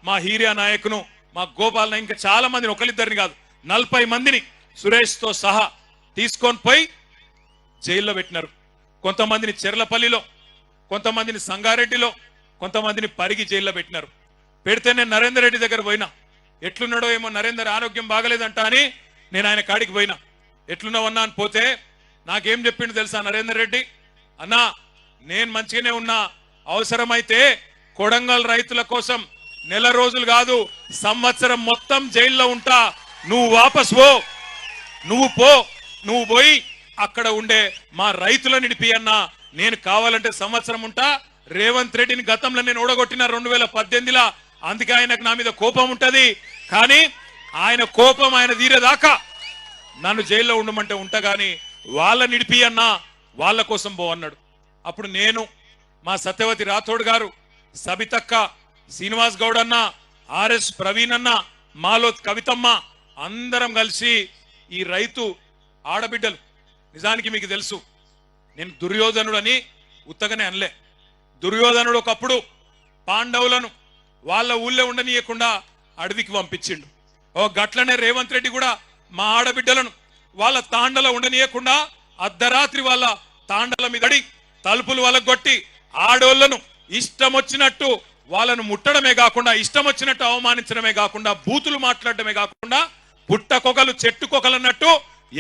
మా హీరియా నాయకును, మా గోపాల్, ఇంకా చాలా మందిని, ఒకరిద్దరిని కాదు 40 మందిని సురేష్ తో సహా తీసుకొని పోయి జైల్లో పెట్టినారు. కొంతమందిని చెర్లపల్లిలో, కొంతమందిని సంగారెడ్డిలో, కొంతమందిని పరిగి జైల్లో పెట్టినారు. పెడితే నేను నరేందర్ రెడ్డి దగ్గర పోయినా, ఎట్లున్నాడో ఏమో, నరేందర్ ఆరోగ్యం బాగలేదంట అని నేను ఆయన కాడికి పోయినా. ఎట్లున్నావన్నా అని పోతే నాకేం చెప్పిండు తెలుసా నరేందర్ రెడ్డి? అన్నా నేను మంచిగానే ఉన్నా, అవసరమైతే కొడంగల్ రైతుల కోసం నెల రోజులు కాదు సంవత్సరం మొత్తం జైల్లో ఉంటా, నువ్వు వాపస్ పో, నువ్వు పోయి అక్కడ ఉండే మా రైతులను నిడిపి అన్నా, నేను కావాలంటే సంవత్సరం ఉంటా. రేవంత్ రెడ్డిని గతంలో నేను ఓడగొట్టిన 2018లో, అందుకే ఆయనకు నా మీద కోపం ఉంటది. కానీ ఆయన కోపం ఆయన తీరేదాకా నన్ను జైల్లో ఉండమంటే ఉంటా, గాని వాళ్ళ నిడిపి అన్నా, వాళ్ళ కోసం పో అన్నాడు. అప్పుడు నేను, మా సత్యవతి రాథోడ్ గారు, సబితక్క, శ్రీనివాస్ గౌడ్ అన్న, ఆర్ఎస్ ప్రవీణ్ అన్న, మాలోత్ కవితమ్మ అందరం కలిసి ఈ రైతు ఆడబిడ్డలు, నిజానికి మీకు తెలుసు నేను దుర్యోధనుడు అని ఉత్తగానే అనలే. దుర్యోధనుడు ఒకప్పుడు పాండవులను వాళ్ళ ఊళ్ళో ఉండనీయకుండా అడవికి పంపించిండు. ఓ గట్లనే రేవంత్ రెడ్డి కూడా మా ఆడబిడ్డలను వాళ్ళ తాండలో ఉండనీయకుండా అర్ధరాత్రి వాళ్ళ తాండల మీదడి తలుపులు వలగొట్టి ఆడోళ్లను ఇష్టం వచ్చినట్టు వాళ్ళను ముట్టడమే కాకుండా, ఇష్టం వచ్చినట్టు అవమానించడమే కాకుండా, బూతులు మాట్లాడటమే కాకుండా, పుట్టకొకలు చెట్టుకొకలు అన్నట్టు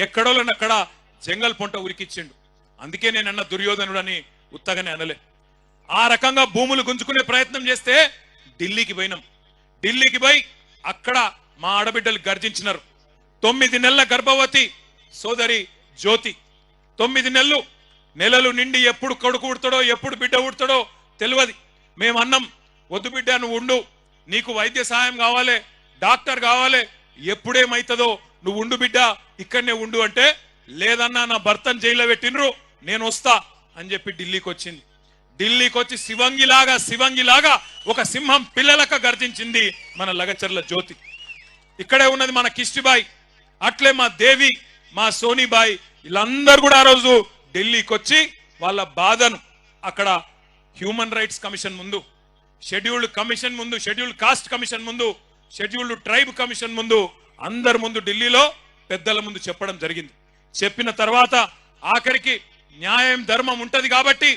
ఎక్కడోళ్ళనక్కడ జంగల్ పొంట ఉరికిచ్చిండు. అందుకే నేనన్న దుర్యోధనుడు అని ఉత్తగానే అనలే. ఆ రకంగా భూములు గుంజుకునే ప్రయత్నం చేస్తే ఢిల్లీకి పోయినాం. ఢిల్లీకి పోయి అక్కడ మా ఆడబిడ్డలు గర్జించినారు. 9 నెలల గర్భవతి సోదరి జ్యోతి, 9 నెలలు నిండి ఎప్పుడు కొడుకు ఉడతాడో ఎప్పుడు బిడ్డ ఉడతాడో తెలియదు. మేమన్నాం, వద్దు బిడ్డ నువ్వు ఉండు, నీకు వైద్య సాయం కావాలి, డాక్టర్ కావాలి, ఎప్పుడేమైతుందో నువ్వు ఉండు బిడ్డ, ఇక్కడనే ఉండు అంటే, లేదన్నా నా భర్తను జైల్లో పెట్టినరు, నేను వస్తా అని చెప్పి ఢిల్లీకి వచ్చింది. ఢిల్లీకి వచ్చి శివంగిలాగా ఒక సింహం పిల్లలక గర్జించింది మన లగచర్ల జ్యోతి. ఇక్కడే ఉన్నది మన కిష్టిబాయి, అట్లే మా దేవి, మా సోనీబాయి, వీళ్ళందరూ కూడా ఆ రోజు ఢిల్లీకి వచ్చి వాళ్ళ బాధను అక్కడ హ్యూమన్ రైట్స్ కమిషన్ ముందు, షెడ్యూల్డ్ కమిషన్ ముందు, షెడ్యూల్డ్ కాస్ట్ కమిషన్ ముందు, షెడ్యూల్డ్ ట్రైబ్ కమిషన్ ముందు, అందరి ముందు ఢిల్లీలో పెద్దల ముందు చెప్పడం జరిగింది. చెప్పిన తర్వాత ఆఖరికి న్యాయం ధర్మం ఉంటది కాబట్టి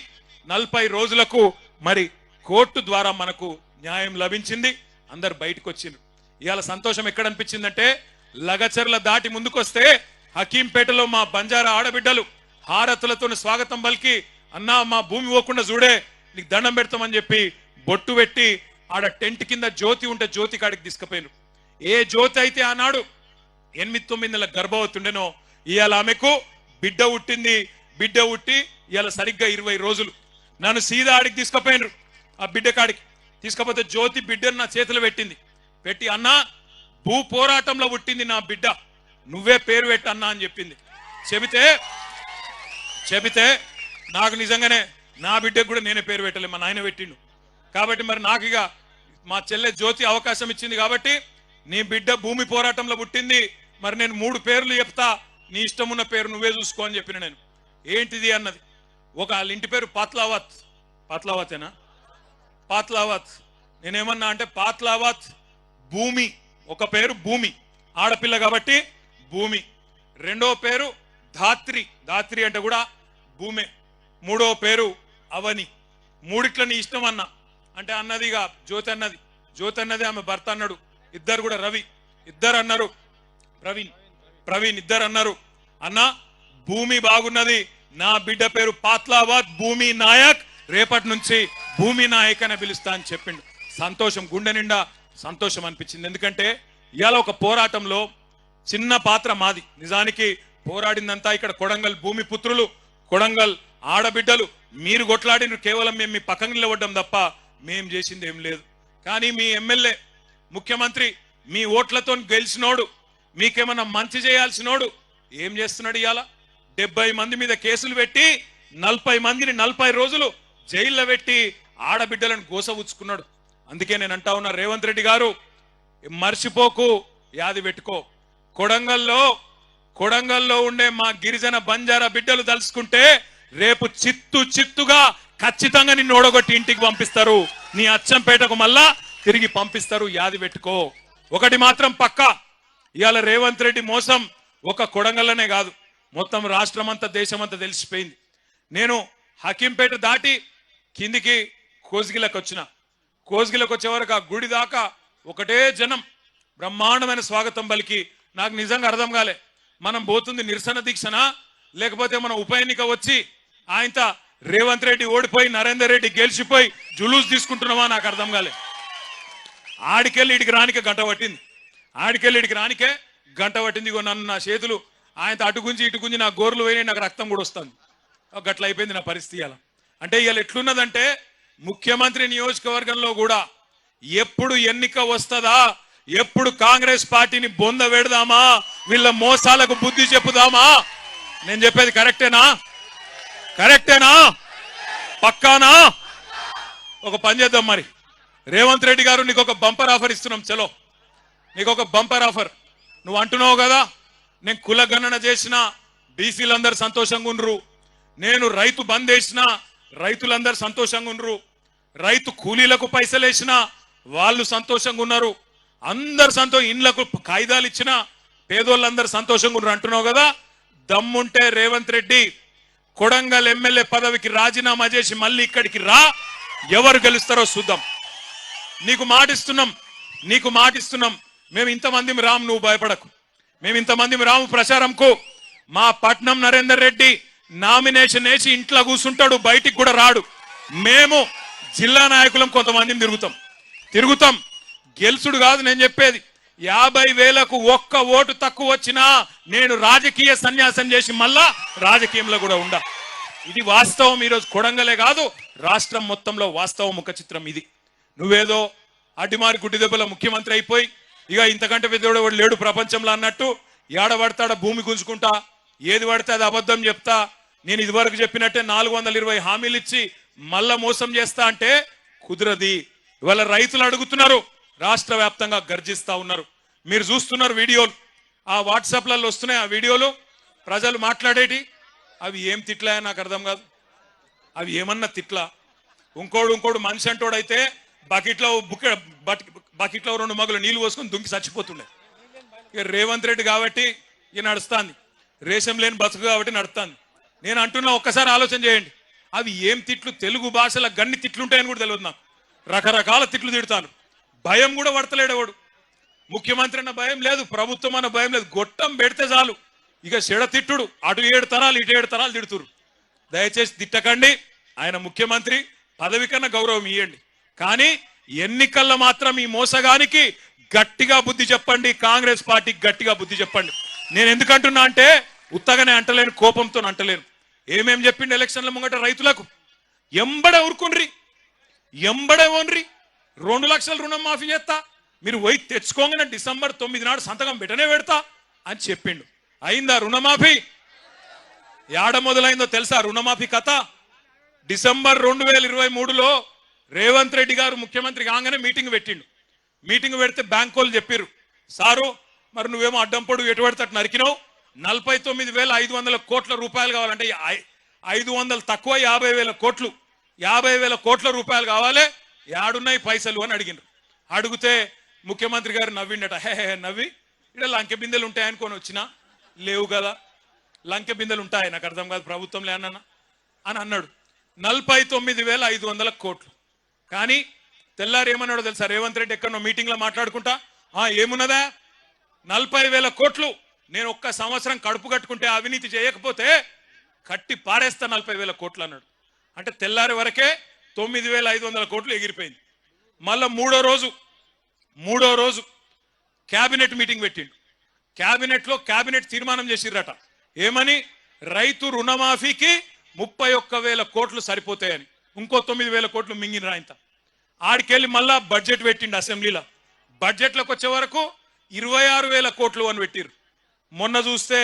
40 రోజులకు మరి కోర్టు ద్వారా మనకు న్యాయం లభించింది. అందరు బయటకు వచ్చిండ్రు. ఇవాళ సంతోషం ఎక్కడ అనిపించిందంటే, లగచర్ల దాటి ముందుకొస్తే హకీంపేటలో మా బంజారా ఆడబిడ్డలు హారతులతో స్వాగతం పలికి, అన్నా మా భూమి పోకుండా చూడే, నీకు దండం పెడతామని చెప్పి బొట్టు పెట్టి ఆడ టెంట్ కింద జ్యోతి ఉంటే జ్యోతి కాడికి తీసుకుపోయినారు. ఏ జ్యోతి అయితే ఆనాడు 8-9 నెలల గర్భవతి ఉండేనో, ఇవాళ ఆమెకు బిడ్డ పుట్టింది. బిడ్డ పుట్టి ఇవాళ సరిగ్గా 20 రోజులు. నన్ను సీదా ఆడికి తీసుకుపోయినరు. ఆ బిడ్డ కాడికి తీసుకపోతే జ్యోతి బిడ్డను నా చేతిలో పెట్టి అన్నా భూ పోరాటంలో పుట్టింది నా బిడ్డ, నువ్వే పేరు పెట్టన్నా అని చెప్పింది. చెబితే నాకు నిజంగానే నా బిడ్డకు కూడా నేనే పేరు పెట్టలే, మా నాయన పెట్టిండు. కాబట్టి మరి నాకు ఇక మా చెల్లె జ్యోతి అవకాశం ఇచ్చింది కాబట్టి, నీ బిడ్డ భూమి పోరాటంలో పుట్టింది, మరి నేను 3 పేర్లు చెప్తా, నీ ఇష్టం ఉన్న పేరు నువ్వే చూసుకో అని చెప్పిన. నేను ఏంటిది అన్నది, ఒక వాళ్ళ ఇంటి పేరు పాత్లావతేనా, పాత్లావత్. నేనేమన్నా అంటే పాత్లావత్ భూమి, ఒక పేరు భూమి, ఆడపిల్ల కాబట్టి భూమి. రెండో పేరు ధాత్రి అంటే కూడా భూమే. మూడో పేరు అవని. మూడిట్ల నీ ఇష్టం అన్న అంటే అన్నదిగా జ్యోతి అన్నది ఆమె భర్త అన్నాడు. ఇద్దరు కూడా రవి, ఇద్దరు అన్నారు. ప్రవీణ్ ఇద్దరు అన్నారు, అన్న భూమి బాగున్నది, నా బిడ్డ పేరు పాత్లావత్ భూమి నాయక్, రేపటి నుంచి భూమి నాయక్ అని పిలుస్తా అని చెప్పిండు. సంతోషం, గుండె నిండా సంతోషం అనిపించింది. ఎందుకంటే ఇవాళ ఒక పోరాటంలో చిన్న పాత్ర మాది. నిజానికి పోరాడిందంతా ఇక్కడ కొడంగల్ భూమి పుత్రులు, కొడంగల్ ఆడబిడ్డలు. మీరు కొట్లాడిన కేవలం మేము మీ పక్కన నిలబడ్డం తప్ప మేం చేసింది ఏం లేదు. కానీ మీ ఎమ్మెల్యే, ముఖ్యమంత్రి మీ ఓట్లతో గెలిచినోడు, మీకేమన్నా మంచి చేయాల్సినోడు ఏం చేస్తున్నాడు? ఇవాళ 70 మంది మీద కేసులు పెట్టి 40 మందిని 40 రోజులు జైల్లో పెట్టి ఆడబిడ్డలను గోసవుచ్చుకున్నాడు. అందుకే నేను అంటా ఉన్నా, రేవంత్ రెడ్డి గారు మర్చిపోకు, యాది పెట్టుకో. కొడంగల్లో ఉండే మా గిరిజన బంజారా బిడ్డలు తలుసుకుంటే రేపు చిత్తుగా ఖచ్చితంగా నిన్ను ఓడగొట్టి ఇంటికి పంపిస్తారు, నీ అచ్చంపేటకు మళ్ళా తిరిగి పంపిస్తారు, యాది పెట్టుకో. ఒకటి మాత్రం పక్కా, ఇవాళ రేవంత్ రెడ్డి మోసం ఒక కొడంగల్లోనే కాదు, మొత్తం రాష్ట్రమంతా దేశమంతా తెలిసిపోయింది. నేను హకీంపేట దాటి కిందికి కోస్గిలకు వచ్చే వరకు ఆ గుడి దాకా ఒకటే జనం, బ్రహ్మాండమైన స్వాగతం పలికి. నాకు నిజంగా అర్థం కాలే, మనం పోతుంది నిరసన దీక్షనా లేకపోతే మనం ఉప ఎన్నిక వచ్చి ఆయనత రేవంత్ రెడ్డి ఓడిపోయి నరేందర్ రెడ్డి గెలిచిపోయి జులూస్ తీసుకుంటున్నావా నాకు అర్థం కాలే. ఆడికెళ్ళి ఇడికి రానికే గంట పట్టింది. నన్ను నా చేతులు ఆయన అటు గుంజి ఇటు గుంజి నా గోర్లు పోయినాయి, నాకు రక్తం కూడా వస్తుంది. గట్ల అయిపోయింది నా పరిస్థితి. అలా అంటే ఇవాళ ఎట్లున్నదంటే, ముఖ్యమంత్రి నియోజకవర్గంలో కూడా ఎప్పుడు ఎన్నిక వస్తుందా, ఎప్పుడు కాంగ్రెస్ పార్టీని బొంద పెడదామా, వీళ్ళ మోసాలకు బుద్ధి చెప్పుదామా. నేను చెప్పేది కరెక్టేనా పక్కానా? ఒక పని చేద్దాం, మరి రేవంత్ రెడ్డి గారు నీకు ఒక బంపర్ ఆఫర్ ఇస్తున్నాం. చలో నీకు ఒక బంపర్ ఆఫర్. నువ్వు అంటున్నావు కదా నేను కుల గణన చేసిన బీసీలందరూ సంతోషంగా ఉండ్రు, నేను రైతు బంద్ వేసిన రైతులందరూ సంతోషంగా ఉండ్రు, రైతు కూలీలకు పైసలు వేసిన వాళ్ళు సంతోషంగా ఉన్నారు, అందరు ఇండ్లకు కాయిదాలు ఇచ్చిన పేదోళ్ళందరూ సంతోషంగా ఉన్నారు అంటున్నావు కదా. దమ్ముంటే రేవంత్ రెడ్డి కొడంగల్ ఎమ్మెల్యే పదవికి రాజీనామా చేసి మళ్ళీ ఇక్కడికి రా, ఎవరు గెలుస్తారో చూద్దాం. నీకు మాటిస్తున్నాం. మేము ఇంతమంది రాము, నువ్వు భయపడకు. మేము ఇంతమంది రాము ప్రచారంకు. మా పట్నం నరేందర్ రెడ్డి నామినేషన్ వేసి ఇంట్లో కూర్చుంటాడు, బయటికి కూడా రాడు. మేము జిల్లా నాయకులం కొంతమందిని తిరుగుతాం. గెలుసుడు కాదు నేను చెప్పేది. 50,000కు ఒక్క ఓటు తక్కువ వచ్చినా నేను రాజకీయ సన్యాసం చేసి మళ్ళా రాజకీయంలో కూడా ఉండా. ఇది వాస్తవం. ఈరోజు కొడంగలే కాదు రాష్ట్రం మొత్తంలో వాస్తవం ముఖ చిత్రం ఇది. నువ్వేదో అడ్డిమారి గుడ్డి దెబ్బల ముఖ్యమంత్రి అయిపోయి ఇక ఇంతకంటే పెద్దోడు వాడు లేడు ప్రపంచంలో అన్నట్టు ఏడబడతాడా భూమి గుంజుకుంటా, ఏది పడితే అది అబద్ధం చెప్తా, నేను ఇదివరకు చెప్పినట్టే 420 హామీలు ఇచ్చి మళ్ళా మోసం చేస్తా అంటే కుదరది. ఇవాళ రైతులు అడుగుతున్నారు, రాష్ట్ర వ్యాప్తంగా గర్జిస్తా ఉన్నారు. మీరు చూస్తున్నారు వీడియోలు, ఆ వాట్సాప్లలో వస్తున్నాయి ఆ వీడియోలు, ప్రజలు మాట్లాడేటి. అవి ఏం తిట్లా నాకు అర్థం కాదు. అవి ఏమన్నా తిట్లా? ఇంకోడు మనిషి అంటోడైతే బకెట్లో 2 మగులు నీళ్లు పోసుకొని దుంకి చచ్చిపోతుండే. ఇక రేవంత్ రెడ్డి కాబట్టి ఇక నడుస్తాంది, రేషం లేని బతుకు కాబట్టి నడుస్తాంది. నేను అంటున్నా ఒక్కసారి ఆలోచన చేయండి. అవి ఏం తిట్లు? తెలుగు భాషలో గన్ని తిట్లుంటాయని కూడా తెలియదు నాకు. రకరకాల తిట్లు తిడతాను. భయం కూడా పడతలేడేవాడు. ముఖ్యమంత్రి అన్న భయం లేదు, ప్రభుత్వం అన్న భయం లేదు. గొట్టం పెడితే చాలు ఇక చెడ తిట్టుడు. అటు 7 తరాలు ఇటు 7 తరాలు తిడుతురు. దయచేసి తిట్టకండి. ఆయన ముఖ్యమంత్రి, పదవి కన్నా గౌరవం ఇవ్వండి. కానీ ఎన్నికల్లో మాత్రం ఈ మోసగానికి గట్టిగా బుద్ధి చెప్పండి. కాంగ్రెస్ పార్టీకి గట్టిగా బుద్ధి చెప్పండి. నేను ఎందుకంటున్నా అంటే ఉత్తగానే అంటలేను, కోపంతో అంటలేను. ఏమేం చెప్పిండు ఎలక్షన్ల ముంగట రైతులకు? ఎంబడే ఊరుకుండ్రి, ఎంబడే ఓన్రి. 2 లక్షల రుణం మాఫీ చేస్తా, మీరు పోయి తెచ్చుకోగానే డిసెంబర్ 9 నాడు సంతకం పెట్టనే పెడతా అని చెప్పిండు. అయిందా రుణమాఫీ? ఏడ మొదలైందో తెలుసా రుణమాఫీ కథ? డిసెంబర్ 2023లో రేవంత్ రెడ్డి గారు ముఖ్యమంత్రి కాగానే మీటింగ్ పెట్టిండు. మీటింగ్ పెడితే బ్యాంకు వాళ్ళు చెప్పారు, సారు మరి నువ్వేమో అడ్డం పొడుగు ఎటు పడితే అటు నరికినావు, 49,500 కోట్ల రూపాయలు కావాలంటే 500 తక్కువ 50,000 కోట్లు, 50,000 కోట్ల రూపాయలు కావాలి, యాడున్నాయి పైసలు అని అడిగినారు. అడిగితే ముఖ్యమంత్రి గారు నవ్విండట. నవ్వి ఇక్కడ లంకె బిందెలు ఉంటాయి అనుకొని వచ్చినా, లేవు కదా లంకె బిందెలు ఉంటాయి, నాకు అర్థం కాదు ప్రభుత్వంలో అని అన్నాడు. 49,500 కోట్లు. కానీ తెల్లారు ఏమన్నాడో తెలుసా రేవంత్ రెడ్డి? ఎక్కడో మీటింగ్లో మాట్లాడుకుంటా, ఏమున్నదా 40,000 కోట్లు నేను ఒక్క సంవత్సరం కడుపు కట్టుకుంటే అవినీతి చేయకపోతే కట్టి పారేస్తా 40,000 కోట్లు అన్నాడు. అంటే తెల్లారి వరకే 9,500 కోట్లు ఎగిరిపోయింది. మళ్ళా మూడో రోజు క్యాబినెట్ మీటింగ్ పెట్టిండు. క్యాబినెట్ తీర్మానం చేసిర్రట. ఏమని? రైతు రుణమాఫీకి 31,000 కోట్లు సరిపోతాయని. ఇంకో 9,000 కోట్లు మింగిన రాయంత. ఆడికెళ్ళి మళ్ళా బడ్జెట్ పెట్టిండు అసెంబ్లీలో. బడ్జెట్లోకి వచ్చే వరకు 26,000 కోట్లు అని పెట్టిర్రు. మొన్న చూస్తే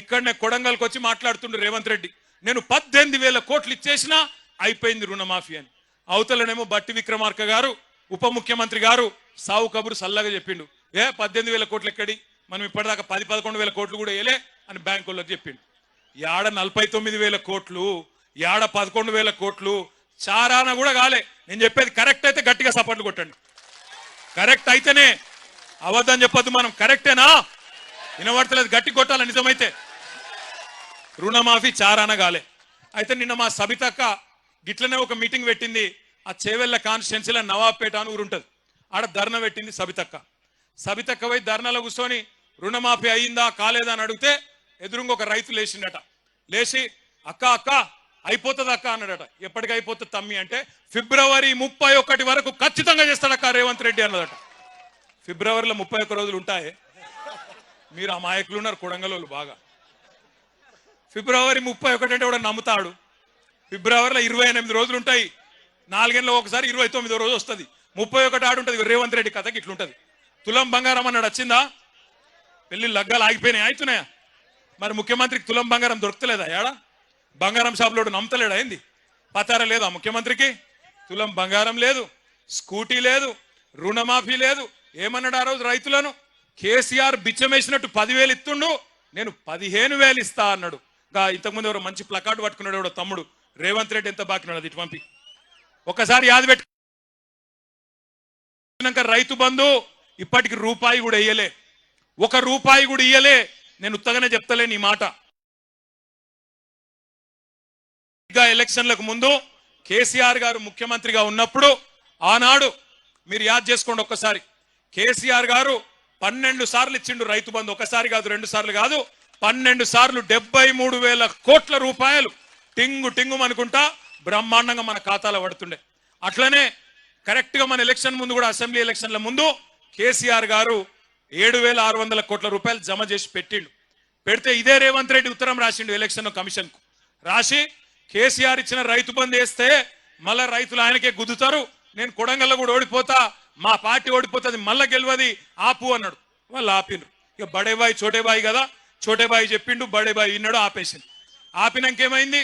ఇక్కడనే కొడంగల్కి వచ్చి మాట్లాడుతుండ్రు రేవంత్ రెడ్డి, నేను 18,000 కోట్లు ఇచ్చేసినా అయిపోయింది రుణమాఫీ అని. అవతలనేమో బట్టి విక్రమార్క గారు ఉప ముఖ్యమంత్రి గారు సావు కబురు సల్లగా చెప్పిండు, 18,000 కోట్లు ఎక్కడి, మనం ఇప్పటిదాకా 10-11,000 కోట్లు కూడా వేయలే అని బ్యాంకులకు చెప్పిండు. యాడ 49,000 కోట్లు, యాడ 11,000 కోట్లు, చారాన కూడా కాలే. నేను చెప్పేది కరెక్ట్ అయితే గట్టిగా సపోర్ట్లు కొట్టండి. కరెక్ట్ అయితేనే, అబద్ధం చెప్పొద్దు మనం. కరెక్టేనా? వినబడతలేదు, గట్టి కొట్టాలి నిజమైతే. రుణమాఫీ చారాన కాలే. అయితే నిన్న మా సబితక్క గిట్లనే ఒక మీటింగ్ పెట్టింది. ఆ చేవెళ్ళ కాన్స్టిట్యున్సీలో నవాబ్పేట అని ఊరుంటది, ఆడ ధర్నా పెట్టింది సబితక్క పోయి ధర్నాలో కూర్చొని రుణమాఫీ అయ్యిందా కాలేదా అని అడిగితే ఎదురుగా ఒక రైతు లేచిండట. లేచి అక్క అయిపోతుంది అక్క అన్నాడట. ఎప్పటికి అయిపోతుంది తమ్మి అంటే ఫిబ్రవరి 31 వరకు ఖచ్చితంగా చేస్తాడక్క రేవంత్ రెడ్డి అన్నదట. ఫిబ్రవరిలో 31 రోజులు ఉంటాయి. మీరు అమాయకులు ఉన్నారు కొడంగలోళ్ళు బాగా. ఫిబ్రవరి 31 అంటే కూడా నమ్ముతాడు. ఫిబ్రవరిలో 28 రోజులు ఉంటాయి. 4 ఏళ్ళలో ఒకసారి 29వ రోజు వస్తుంది. 31 ఆడుంటది. రేవంత్ రెడ్డి కథకి ఇట్లుంటది. తులం బంగారం అన్నాడు, వచ్చిందా? పెళ్లి లగ్గాలు ఆగిపోయినాయి, అవుతున్నాయా? మరి ముఖ్యమంత్రికి తులం బంగారం దొరుకుతలేదా? ఏడా బంగారం షాపులోడు నమ్మతలేడా? ఏంది పతారా లేదా ముఖ్యమంత్రికి? తులం బంగారం లేదు, స్కూటీ లేదు, రుణమాఫీ లేదు. ఏమన్నాడు ఆ రోజు రైతులను? కేసీఆర్ బిచ్చమేసినట్టు 10,000 ఇస్తుండు, నేను 15,000 ఇస్తా అన్నాడు. ఇంతకుముందు ఎవరో మంచి ప్లకార్డు పట్టుకున్నాడు ఎవడో తమ్ముడు, రేవంత్ రెడ్డి ఎంత బాకినాడు, అది ఇటు పంపి ఒకసారి యాది పెట్టుకున్నాక రైతు బంధు ఇప్పటికి రూపాయి కూడా ఇయ్యలే, 1 రూపాయి కూడా ఇయ్యలే. నేను ఉత్తగానే చెప్తలేను ఈ మాట. ఎలక్షన్లకు ముందు కేసీఆర్ గారు ముఖ్యమంత్రిగా ఉన్నప్పుడు ఆనాడు మీరు యాద్ చేసుకోండి ఒక్కసారి, కేసీఆర్ గారు 12 సార్లు ఇచ్చిండు రైతు బంధు. ఒకసారి కాదు, 2 సార్లు కాదు, 12 సార్లు 73,000 కోట్ల రూపాయలు టింగు టింగు అనుకుంటా బ్రహ్మాండంగా మన ఖాతాలో పడుతుండే. అట్లనే కరెక్ట్ గా మన ఎలక్షన్ ముందు కూడా, అసెంబ్లీ ఎలక్షన్ల ముందు కేసీఆర్ గారు 7,600 కోట్ల రూపాయలు జమ చేసి పెట్టిండు. పెడితే ఇదే రేవంత్ రెడ్డి ఉత్తరం రాసిండు ఎలక్షన్ కమిషన్ కు. రాసి కేసీఆర్ ఇచ్చిన రైతు బంధు వేస్తే మళ్ళా రైతులు ఆయనకే గుద్దుతారు, నేను కొడంగల్లో కూడా ఓడిపోతా, మా పార్టీ ఓడిపోతుంది, మళ్ళా గెలవది, ఆపు అన్నాడు. వాళ్ళు ఆపినరు. ఇక బడేబాయి చోటేబాయి కదా, చోటేబాయి చెప్పిండు, బడేబాయి విన్నాడు, ఆపేసిండు. ఆపినాక ఏమైంది?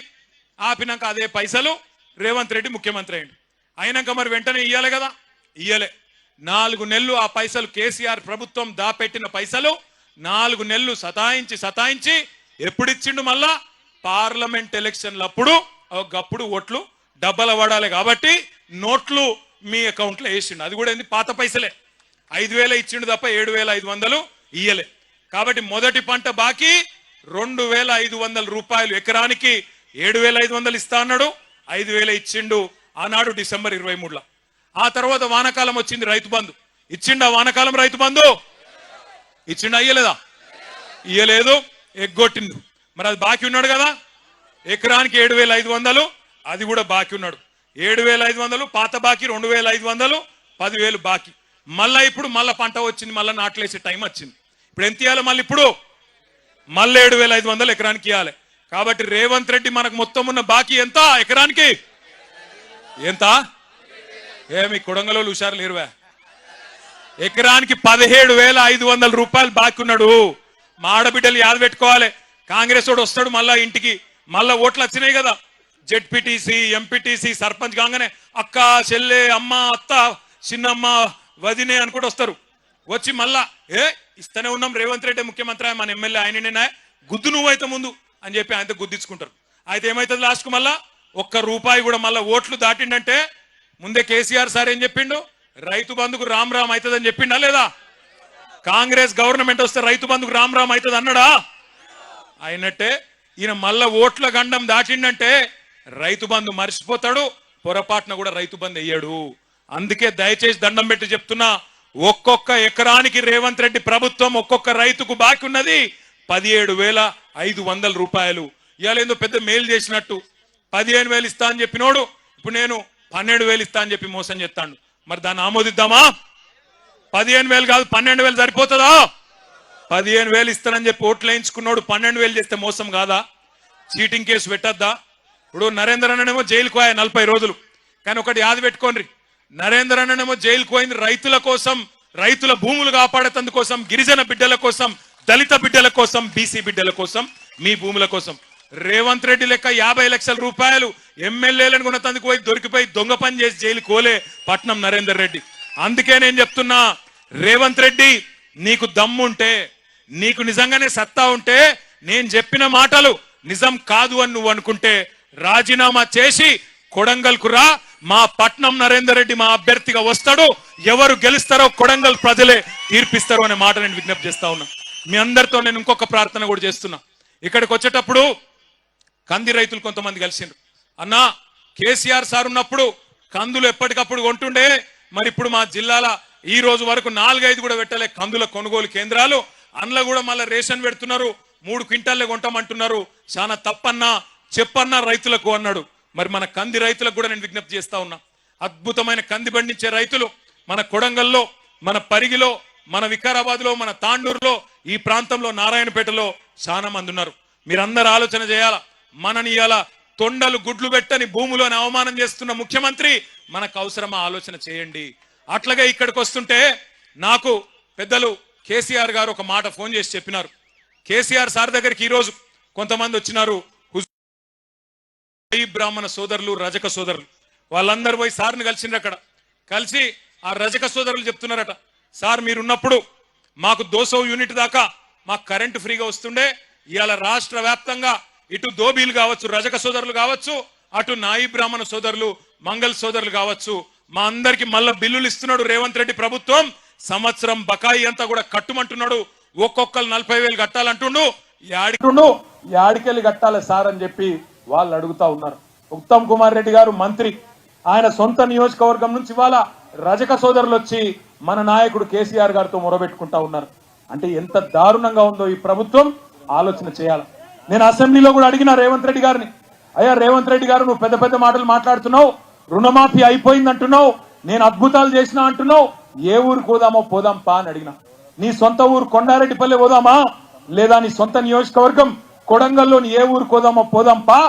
ఆపినాక అదే పైసలు రేవంత్ రెడ్డి ముఖ్యమంత్రి అయ్యిండు. అయినాక మరి వెంటనే ఇయ్యాలి కదా, ఇయ్యలే. 4 నెలలు ఆ పైసలు, కేసీఆర్ ప్రభుత్వం దాపెట్టిన పైసలు 4 నెలలు సతాయించి ఎప్పుడు ఇచ్చిండు? మళ్ళా పార్లమెంట్ ఎలక్షన్లప్పుడు. ఒకప్పుడు ఓట్లు డబ్బల పడాలి కాబట్టి నోట్లు మీ అకౌంట్లో వేసిండు. అది కూడా ఏంది? పాత పైసలే. 5,000 ఇచ్చిండు తప్ప 7,500 ఇయ్యలే. కాబట్టి మొదటి పంట బాకీ 2,500 రూపాయలు, ఎకరానికి 7,500 ఇస్తా అన్నాడు, 5,000 ఇచ్చిండు ఆనాడు డిసెంబర్ 23లో. ఆ తర్వాత వానాకాలం వచ్చింది, రైతు బంధు ఇచ్చిండు. ఆ వానాకాలం రైతు బంధు ఇచ్చిండు, అయ్యలేదా? ఇయ్యలేదు, ఎగ్గొట్టిండు. మరి అది బాకీ ఉన్నాడు కదా, ఎకరానికి 7,500, అది కూడా బాకీ ఉన్నాడు. 7,500 పాత బాకీ, 2,500, 10,000 బాకీ. మళ్ళా ఇప్పుడు మళ్ళా పంట వచ్చింది, మళ్ళీ నాట్లేసే టైం వచ్చింది. ఇప్పుడు ఎంత ఇవ్వాలి? మళ్ళీ ఇప్పుడు మళ్ళీ 7,500 ఎకరానికి ఇవ్వాలి. కాబట్టి రేవంత్ రెడ్డి మనకు మొత్తం ఉన్న బాకీ ఎంత? ఎకరానికి ఎంత? ఏమి కొడంగలో హుషారు లేరువా? ఎకరానికి 17,500 రూపాయలు బాకీ ఉన్నాడు. మా ఆడబిడ్డలు యాద పెట్టుకోవాలి. కాంగ్రెస్ వాడు వస్తాడు మళ్ళా ఇంటికి, మళ్ళా ఓట్లు వచ్చినాయి కదా, జెడ్పీటీసీ, ఎంపీటీసీ, సర్పంచ్ కాగానే అక్క, చెల్లె, అమ్మ, అత్త, చిన్నమ్మ, వదినే అనుకుంటూ వస్తారు. వచ్చి మళ్ళా ఇస్తూనే ఉన్నాం, రేవంత్ రెడ్డి ముఖ్యమంత్రి, మన ఎమ్మెల్యే ఆయననే, గుద్దు నువ్వైతే ముందు అని చెప్పి ఆయనతో గుద్దించుకుంటారు. అయితే ఏమైతుంది లాస్ట్కు? మళ్ళా 1 రూపాయి కూడా మళ్ళా ఓట్లు దాటిండంటే ముందే కేసీఆర్ సార్ ఏం చెప్పిండు? రైతు బంధుకు రామ్ రామ్ అవుతుందని చెప్పిండా లేదా? కాంగ్రెస్ గవర్నమెంట్ వస్తే రైతు బంధుకు రామ్ రామ్ అవుతుంది అన్నాడా? అయినట్టే ఈయన మళ్ళా ఓట్ల గండం దాటిండంటే రైతు బంధు మర్చిపోతాడు, పొరపాటున కూడా రైతు బంధు వేయడు. అందుకే దయచేసి దండం పెట్టి చెప్తున్నా, ఒక్కొక్క ఎకరానికి రేవంత్ రెడ్డి ప్రభుత్వం ఒక్కొక్క రైతుకు బాకీ ఉన్నది 17,500 రూపాయలు. ఇవాళ ఏందో పెద్ద మేలు చేసినట్టు 15,000 ఇస్తా అని చెప్పినోడు ఇప్పుడు నేను 12,000 ఇస్తా అని చెప్పి మోసం చేస్తాడు. మరి దాన్ని ఆమోదిద్దామా? 15,000 కాదు 12,000 సరిపోతుందా? 15,000 ఇస్తానని చెప్పి ఓట్లు వేయించుకున్నాడు 12,000 చేస్తే మోసం కాదా? చీటింగ్ కేసు పెట్టద్దా? ఇప్పుడు నరేంద్ర అన్ననేమో జైలుకు పోయా 40 రోజులు. కానీ ఒకటి యాద పెట్టుకోండి, నరేంద్ర అన్ననేమో జైలుకు పోయింది రైతుల కోసం, రైతుల భూములు కాపాడేందుకోసం, గిరిజన బిడ్డల కోసం, దళిత బిడ్డల కోసం, బీసీ బిడ్డల కోసం, మీ భూముల కోసం. రేవంత్ రెడ్డి లెక్క 50 లక్షల రూపాయలు ఎమ్మెల్యేలను కొన్నతందుకు పోయి దొరికిపోయి దొంగ పని చేసి జైలు కోలే పట్నం నరేందర్ రెడ్డి. అందుకే నేను చెప్తున్నా, రేవంత్ రెడ్డి నీకు దమ్ముంటే, నీకు నిజంగానే సత్తా ఉంటే, నేను చెప్పిన మాటలు నిజం కాదు అని నువ్వు అనుకుంటే రాజీనామా చేసి కొడంగల్కు రా. మా పట్నం నరేందర్ రెడ్డి మా అభ్యర్థిగా వస్తాడు. ఎవరు గెలుస్తారో కొడంగల్ ప్రజలే తీర్పిస్తారు అనే మాట నేను విజ్ఞప్తి చేస్తా ఉన్నా. మీ అందరితో నేను ఇంకొక ప్రార్థన కూడా చేస్తున్నా. ఇక్కడికి వచ్చేటప్పుడు కంది రైతులు కొంతమంది కలిసిండ్రు. అన్నా, కేసీఆర్ సార్ ఉన్నప్పుడు కందులు ఎప్పటికప్పుడు కొంటుండే, మరి ఇప్పుడు మా జిల్లాల ఈ రోజు వరకు 4-5 కూడా పెట్టలే కందుల కొనుగోలు కేంద్రాలు. అందులో కూడా మళ్ళీ రేషన్ పెడుతున్నారు, 3 క్వింటాల్లే కొంటామంటున్నారు. చాలా తప్పన్నా, చెప్పన్నా రైతులకు అన్నాడు. మరి మన కంది రైతులకు కూడా నేను విజ్ఞప్తి చేస్తా ఉన్నా. అద్భుతమైన కంది పండించే రైతులు మన కొడంగల్లో, మన పరిగిలో, మన వికారాబాద్ లో, మన తాండూరులో, ఈ ప్రాంతంలో, నారాయణపేటలో చాలా మంది ఉన్నారు. మీరందరూ ఆలోచన చేయాలా. మనని ఇయాల తొండలు గుడ్లు పెట్టని భూములను అవమానం చేస్తున్న ముఖ్యమంత్రి మనకు అవసరమా? ఆలోచన చేయండి. అట్లాగే ఇక్కడికి వస్తుంటే నాకు పెద్దలు కేసీఆర్ గారు ఒక మాట ఫోన్ చేసి చెప్పినారు. కేసీఆర్ సార్ దగ్గరికి ఈరోజు కొంతమంది వచ్చినారు, బ్రాహ్మణ సోదరులు, రజక సోదరులు, వాళ్ళందరూ పోయి సార్ని కలిసిండ్రు. అక్కడ కలిసి ఆ రజక సోదరులు చెప్తున్నారట, సార్ మీరున్నప్పుడు మాకు 200 యూనిట్ దాకా మాకు కరెంటు ఫ్రీగా వస్తుండే, ఇవాళ రాష్ట్ర వ్యాప్తంగా ఇటు దోబీలు కావచ్చు, రజక సోదరులు కావచ్చు, అటు నాయి బ్రాహ్మణ సోదరులు, మంగళ సోదరులు కావచ్చు, మా అందరికి మళ్ళా బిల్లులు ఇస్తున్నాడు రేవంత్ రెడ్డి ప్రభుత్వం. సంవత్సరం బకాయి అంతా కూడా కట్టుమంటున్నాడు, ఒక్కొక్కరు 40,000 కట్టాలంటుండు. యాడికెళ్ళి కట్టాలి సార్ అని చెప్పి వాళ్ళు అడుగుతా ఉన్నారు. ఉత్తమ్ కుమార్ రెడ్డి గారు మంత్రి, ఆయన సొంత నియోజకవర్గం నుంచి ఇవాళ రజక సోదరులు వచ్చి మన నాయకుడు కేసీఆర్ గారితో మొరబెట్టుకుంటా ఉన్నారు. అంటే ఎంత దారుణంగా ఉందో ఈ ప్రభుత్వం ఆలోచన చేయాలి. నేను అసెంబ్లీలో కూడా అడిగిన రేవంత్ రెడ్డి గారిని, అయ్యా రేవంత్ రెడ్డి గారు నువ్వు పెద్ద పెద్ద మాటలు మాట్లాడుతున్నావు, రుణమాఫీ అయిపోయింది అంటున్నావు, నేను అద్భుతాలు చేసినా అంటున్నావు, ఏ ఊరికి పోదామో పోదాం పా అని అడిగిన. నీ సొంత ఊరు కొండారెడ్డిపల్లె పోదామా, లేదా నీ సొంత నియోజకవర్గం కొడంగల్లోని ఏ ఊరికి పోదామో పోదాం పా.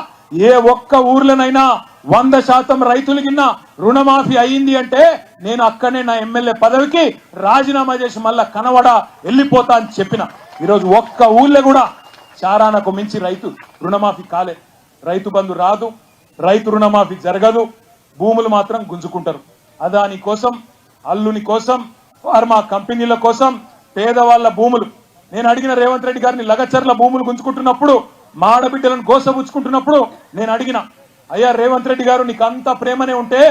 ఏ ఒక్క ఊర్లోనైనా 100% రైతులకిన్న రుణమాఫీ అయ్యింది అంటే నేను అక్కడనే నా ఎమ్మెల్యే పదవికి రాజీనామా చేసి మళ్ళా కనవడ వెళ్ళిపోతా అని చెప్పిన. ఈరోజు ఒక్క ఊళ్ళో కూడా చారానకు మించి రైతు రుణమాఫీ కాలే. రైతు బంధు రాదు, రైతు రుణమాఫీ జరగదు, భూములు మాత్రం గుంజుకుంటారు. అదాని కోసం, అల్లుని కోసం, ఫార్మా కంపెనీల కోసం పేదవాళ్ల భూములు. నేను అడిగిన రేవంత్ రెడ్డి గారిని లగచర్ల భూములు గుంజుకుంటున్నప్పుడు, మా ఆడబిడ్డలను గోసబుచ్చుకుంటున్నప్పుడు నేను అడిగిన, అయ్యా రేవంత్ రెడ్డి గారు నీకు అంత ప్రేమనే ఉంటే,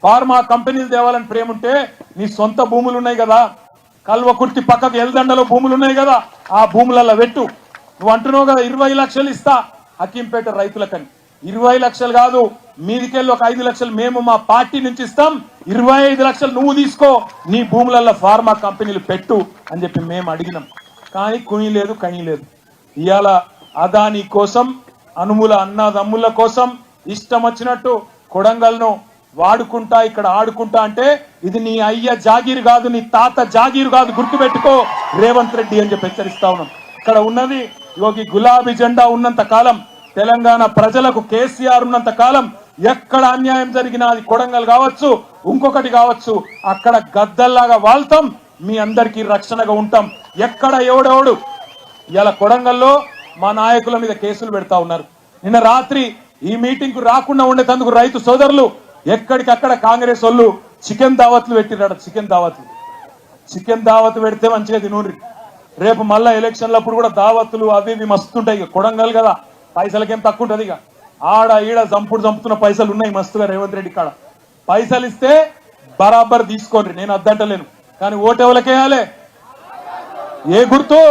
ఫార్మా కంపెనీలు తేవాలని ప్రేమ ఉంటే నీ సొంత భూములు ఉన్నాయి కదా, కల్వకుర్తి పక్కకు ఎల్దండలో భూములు ఉన్నాయి కదా, ఆ భూములలో పెట్టు. నువ్వు అంటున్నావు కదా 20 లక్షలు ఇస్తా హకీంపేట రైతులకని. 20 లక్షలు కాదు, మీదికెళ్ళి ఒక 5 లక్షలు మేము మా పార్టీ నుంచి ఇస్తాం, 25 లక్షలు నువ్వు తీసుకో, నీ భూములలో ఫార్మా కంపెనీలు పెట్టు అని చెప్పి మేము అడిగినాం. కానీ కుని లేదు, కని లేదు. ఇవాళ అదాని కోసం, అనుముల అన్నదమ్ముల కోసం ఇష్టం వచ్చినట్టు కొడంగల్ను వాడుకుంటా, ఇక్కడ ఆడుకుంటా అంటే ఇది నీ అయ్య జాగీరు కాదు, నీ తాత జాగీరు కాదు, గుర్తుపెట్టుకో రేవంత్ రెడ్డి అని చెప్పి హెచ్చరిస్తా ఉన్నాం. ఇక్కడ ఉన్నది యోగి గులాబీ జెండా ఉన్నంత కాలం, తెలంగాణ ప్రజలకు కేసీఆర్ ఉన్నంత కాలం ఎక్కడ అన్యాయం జరిగినా అది కొడంగల్ కావచ్చు, ఇంకొకటి కావచ్చు, అక్కడ గద్దల్లాగా వాళ్తాం, మీ అందరికీ రక్షణగా ఉంటాం. ఎక్కడ ఎవడెవడు ఇలా కొడంగల్లో మా నాయకుల మీద కేసులు పెడతా ఉన్నారు. నిన్న రాత్రి ఈ మీటింగ్ కు రాకుండా ఉండేందుకు రైతు సోదరులు ఎక్కడికక్కడ కాంగ్రెస్ వాళ్ళు చికెన్ దావత్లు పెట్టిరాడు. చికెన్ దావత్ పెడితే మంచిగా తినూరి. రేపు మళ్ళా ఎలక్షన్లప్పుడు కూడా దావత్తులు అవి ఇవి మస్తుంటాయి. ఇక కొడంగల్ కదా, పైసలకేం తక్కువ ఉంటుంది. ఇక ఆడ ఈడ చంపుతున్న పైసలు ఉన్నాయి మస్తుగా రేవంత్ రెడ్డి కాడ. పైసలు ఇస్తే బరాబర్ తీసుకోండి, నేను అద్దంటలేను. కానీ ఓటు ఎవరికేయాలి? ఏ గుర్తు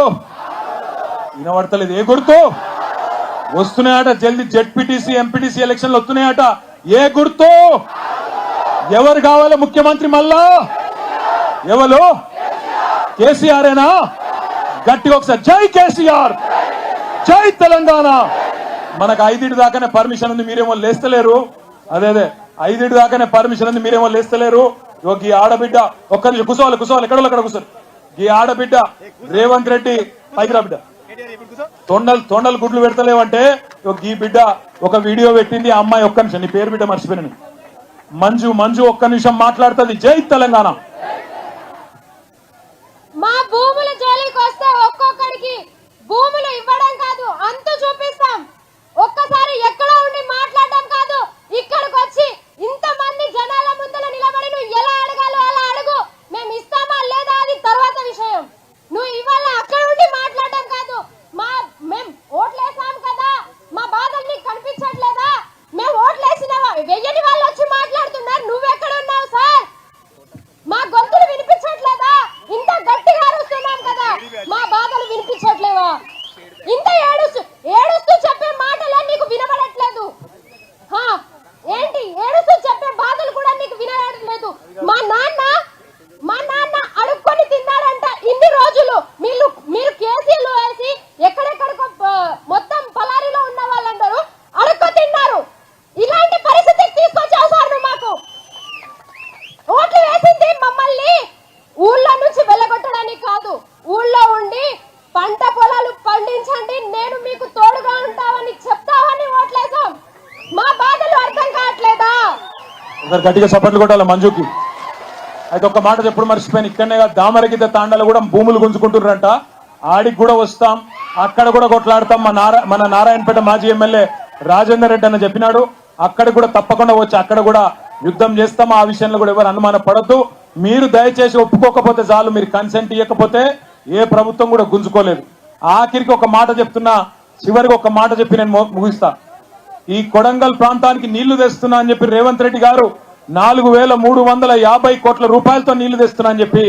వినబడతలేదు? ఏ గుర్తు వస్తున్నాయట? జల్దీ జెడ్పీటీసీ ఎంపీటీసీ ఎలక్షన్లు వస్తున్నాయట. ఏ గుర్తు? ఎవరు కావాలి ముఖ్యమంత్రి? మళ్ళా ఎవరు? కేసీఆరేనా? గట్టిగా ఒకసారి జై కేసీఆర్, జై తెలంగాణ. మనకు 5 దాకానే పర్మిషన్ ఉంది, మీరేమో లేస్తలేరు. అదే 5 దాకానే పర్మిషన్ ఉంది, మీరేమో లేస్తలేరు. ఈ ఆడబిడ్డ ఒక్క నిమిషం కూర్చోవాలి, ఎక్కడ అక్కడ కూర్చోరు. ఈ ఆడబిడ్డ రేవంత్ రెడ్డి పైకి రా బిడ్డ, తొండలు గుడ్లు పెడతలేవంటే ఈ బిడ్డ ఒక వీడియో పెట్టింది. ఆ అమ్మాయి ఒక్క నిమిషం, నీ పేరు బిడ్డ మర్చిపోయాను, మంజు ఒక్క నిమిషం మాట్లాడుతుంది. జై తెలంగాణ. మా భూముల జోలికి వస్తే ఒక్కొక్కడికి భూములు ఇవ్వడం కాదు, అంతు చూపిస్తాం. ఒక్కసారి ఎక్కడ ఉండి మాట్లాడడం కాదు, ఇక్కడికి వచ్చి ఇంతమంది జనాల ముందర నిలబడి నువ్వు ఎలా అడగాలో అలా అడుగు. మేము ఇస్తామా లేదా అది తర్వాత విషయం. నువ్వు ఇవాళ అక్కడ ఉండి మాట్లాడడం కాదు. మేము ఓట్లేసాం కదా, మా బాధలు నీకు కనిపించట్లేదా? మేము ఓట్లేసినావా? వెయ్యని వాళ్ళు వచ్చి మాట్లాడుతున్నారు, నువ్వెక్కడ ఉన్నావు సార్? మా గొంతులు వినిపించట్లేదా? ఇంత గట్టిగా అరుస్తున్నాం కదా, మా బాధలు వినిపించట్లేవా? ఇంత ఏడుస్తూ చెప్పే మాటలే నీకు వినబడట్లేదు. ఏంటి ఏడుస్తూ చెప్పే బాధలు కూడా నీకు వినబడట్లేదు? మా నాన్న అడుక్కొని తిన్నారంట ఇన్ని రోజులు. మీరు కేసీలు వేసి ఎక్కడెక్కడికో మొత్తం పలారిలో ఉన్న వాళ్ళందరూ అడుక్కు తిన్నారు. ఇలాంటి పరిస్థితికి తీసుకొచ్చావు సార్ నువ్వు. మాకు ఓట్లు వేసింది మమ్మల్ని ఊళ్ళో నుంచి వెళ్ళగొట్టడానికి కాదు, ఊళ్ళో ఉండి పంట పొలాలు పండించండి, నేను మీకు తోడుగా ఉంటావని చెప్తావని ఓట్లేసాం. మా బాధలు అర్థం కావట్లేదా? గట్టిగా చప్పట్లు కొట్టాలి మంజుకి. అయితే ఒక్క మాట ఎప్పుడు మర్చిపోయాను, ఇక్కడనే దామరగిద్ద తాండాలు కూడా భూములు గుంజుకుంటున్నారంట. ఆడికి కూడా వస్తాం, అక్కడ కూడా కొట్లాడతాం. మన నారాయణపేట మాజీ ఎమ్మెల్యే రాజేందర్ రెడ్డి అన్న చెప్పినాడు, అక్కడ కూడా తప్పకుండా వచ్చి అక్కడ కూడా యుద్ధం చేస్తాం, ఆ విషయంలో కూడా ఎవరు అనుమాన పడద్దు. మీరు దయచేసి ఒప్పుకోకపోతే చాలు, మీరు కన్సెంట్ ఇవ్వకపోతే ఏ ప్రభుత్వం కూడా గుంజుకోలేదు. ఆఖరికి ఒక మాట చెప్తున్నా, చివరికి ఒక మాట చెప్పి నేను ముగిస్తా. ఈ కొడంగల్ ప్రాంతానికి నీళ్లు తెస్తున్నా అని చెప్పి రేవంత్ రెడ్డి గారు 4,350 కోట్ల రూపాయలతో నీళ్లు తెస్తున్నా అని చెప్పి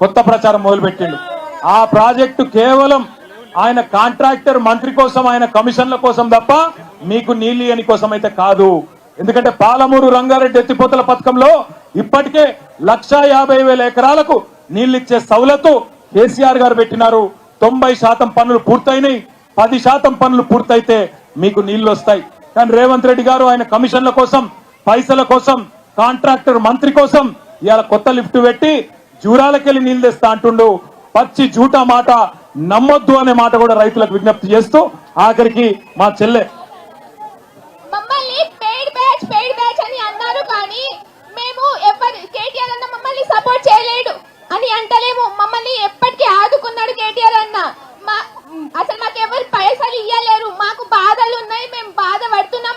కొత్త ప్రచారం మొదలుపెట్టిండు. ఆ ప్రాజెక్టు కేవలం ఆయన కాంట్రాక్టర్ మంత్రి కోసం, ఆయన కమిషన్ల కోసం తప్ప మీకు నీళ్లు ఇయ్యని కోసం అయితే కాదు. ఎందుకంటే పాలమూరు రంగారెడ్డి ఎత్తిపోతల పథకంలో ఇప్పటికే 1,50,000 ఎకరాలకు నీళ్లు ఇచ్చే సౌలతు కేసీఆర్ గారు పెట్టినారు. 90% పనులు పూర్తయినాయి. 10% పనులు పూర్తయితే మీకు నీళ్లు వస్తాయి. కానీ రేవంత్ రెడ్డి గారు ఆయన కమిషన్ల కోసం, పైసల కోసం, కాంట్రాక్టర్ మంత్రి కోసం ఇవాళ కొత్త లిఫ్ట్ పెట్టి జూరాలకెళ్ళి నీళ్లు తెస్తా అంటుండు. పచ్చి జూటా మాట నమ్మొద్దు అనే మాట కూడా రైతులకు విజ్ఞప్తి చేస్తూ ఆఖరికి మా చెల్లె మమ్మల్ని పెయిడ్ బ్యాచ్ అని అన్నారు. కానీ మేము కేటీఆర్ అన్న మమ్మల్ని సపోర్ట్ చేయలేడు అని అంటలేము. మమ్మల్ని ఎప్పటికీ ఆదుకున్నాడు కేటీఆర్ అన్న. అసలు మాకు ఎవరు పైసలు ఇయ్యలేరు. మాకు బాధలు ఉన్నాయి, మేము బాధ పడుతున్నాం.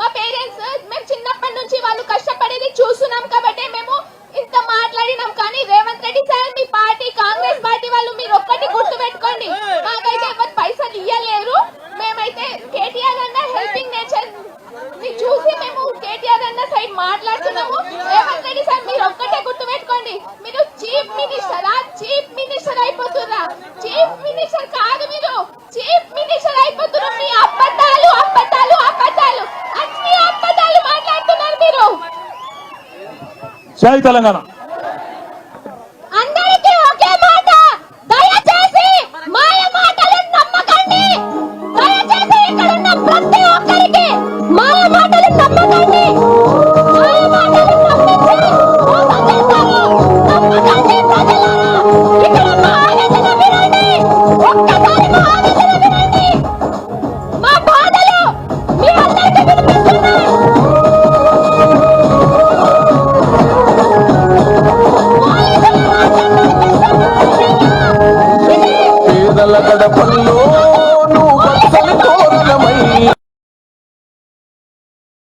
మా పేరెంట్స్ మేము చిన్నప్పటి నుంచి వాళ్ళు కష్టపడేది చూస్తున్నాం కాబట్టి మేము ఇంత మాట్లాడినాం. కానీ రేవంత్ రెడ్డి సార్, మీ పార్టీ కాంగ్రెస్ పార్టీ వాళ్ళు మీరు ఒక్కటి గుర్తు పెట్టుకోండి, మాకైతే ఎవరు పైసలు ఇయ్యలేరు. మేమైతే కేటీఆర్ అన్న హెల్పింగ్ నేచర్ ని చూసి మేము కేటీఆర్ అన్న సైడ్ మాట్లాడుతున్నాము. రేవంత్ రెడ్డి సార్ మీరు ఒక్కటే గుర్తు పెట్టుకోండి, మీరు చీఫ్ మినిస్టర్ అయిపోతుర్రా. చీఫ్ మినిస్టర్ కాదు, మీరు చీఫ్ మినిస్టర్ అయిపోతున్నారు. మీ అబద్ధాలు అన్ని అబద్ధాలు మాట్లాడుతున్నారు మీరు. జై తెలంగాణ. అందరికీ ఒకే మాట, దయచేసి మాయ మాటలు నమ్మకండి. దయచేసి ఇక్కడ ఉన్న ప్రతి ఒక్కరికి మాయ మాటలు నమ్మకండి. మాయ మాటలు నమ్మించి మోసం చేస్తారు. నమ్మకండి ప్రజలారా. ఇక్కడ మా ఆవేదన వినండి, ఒక్కసారి మా ఆవేదన వినండి. మా బాధలు మీ అందరికీ వినిపిస్తున్నాయి. పేదల గడపల్లో నువ్వు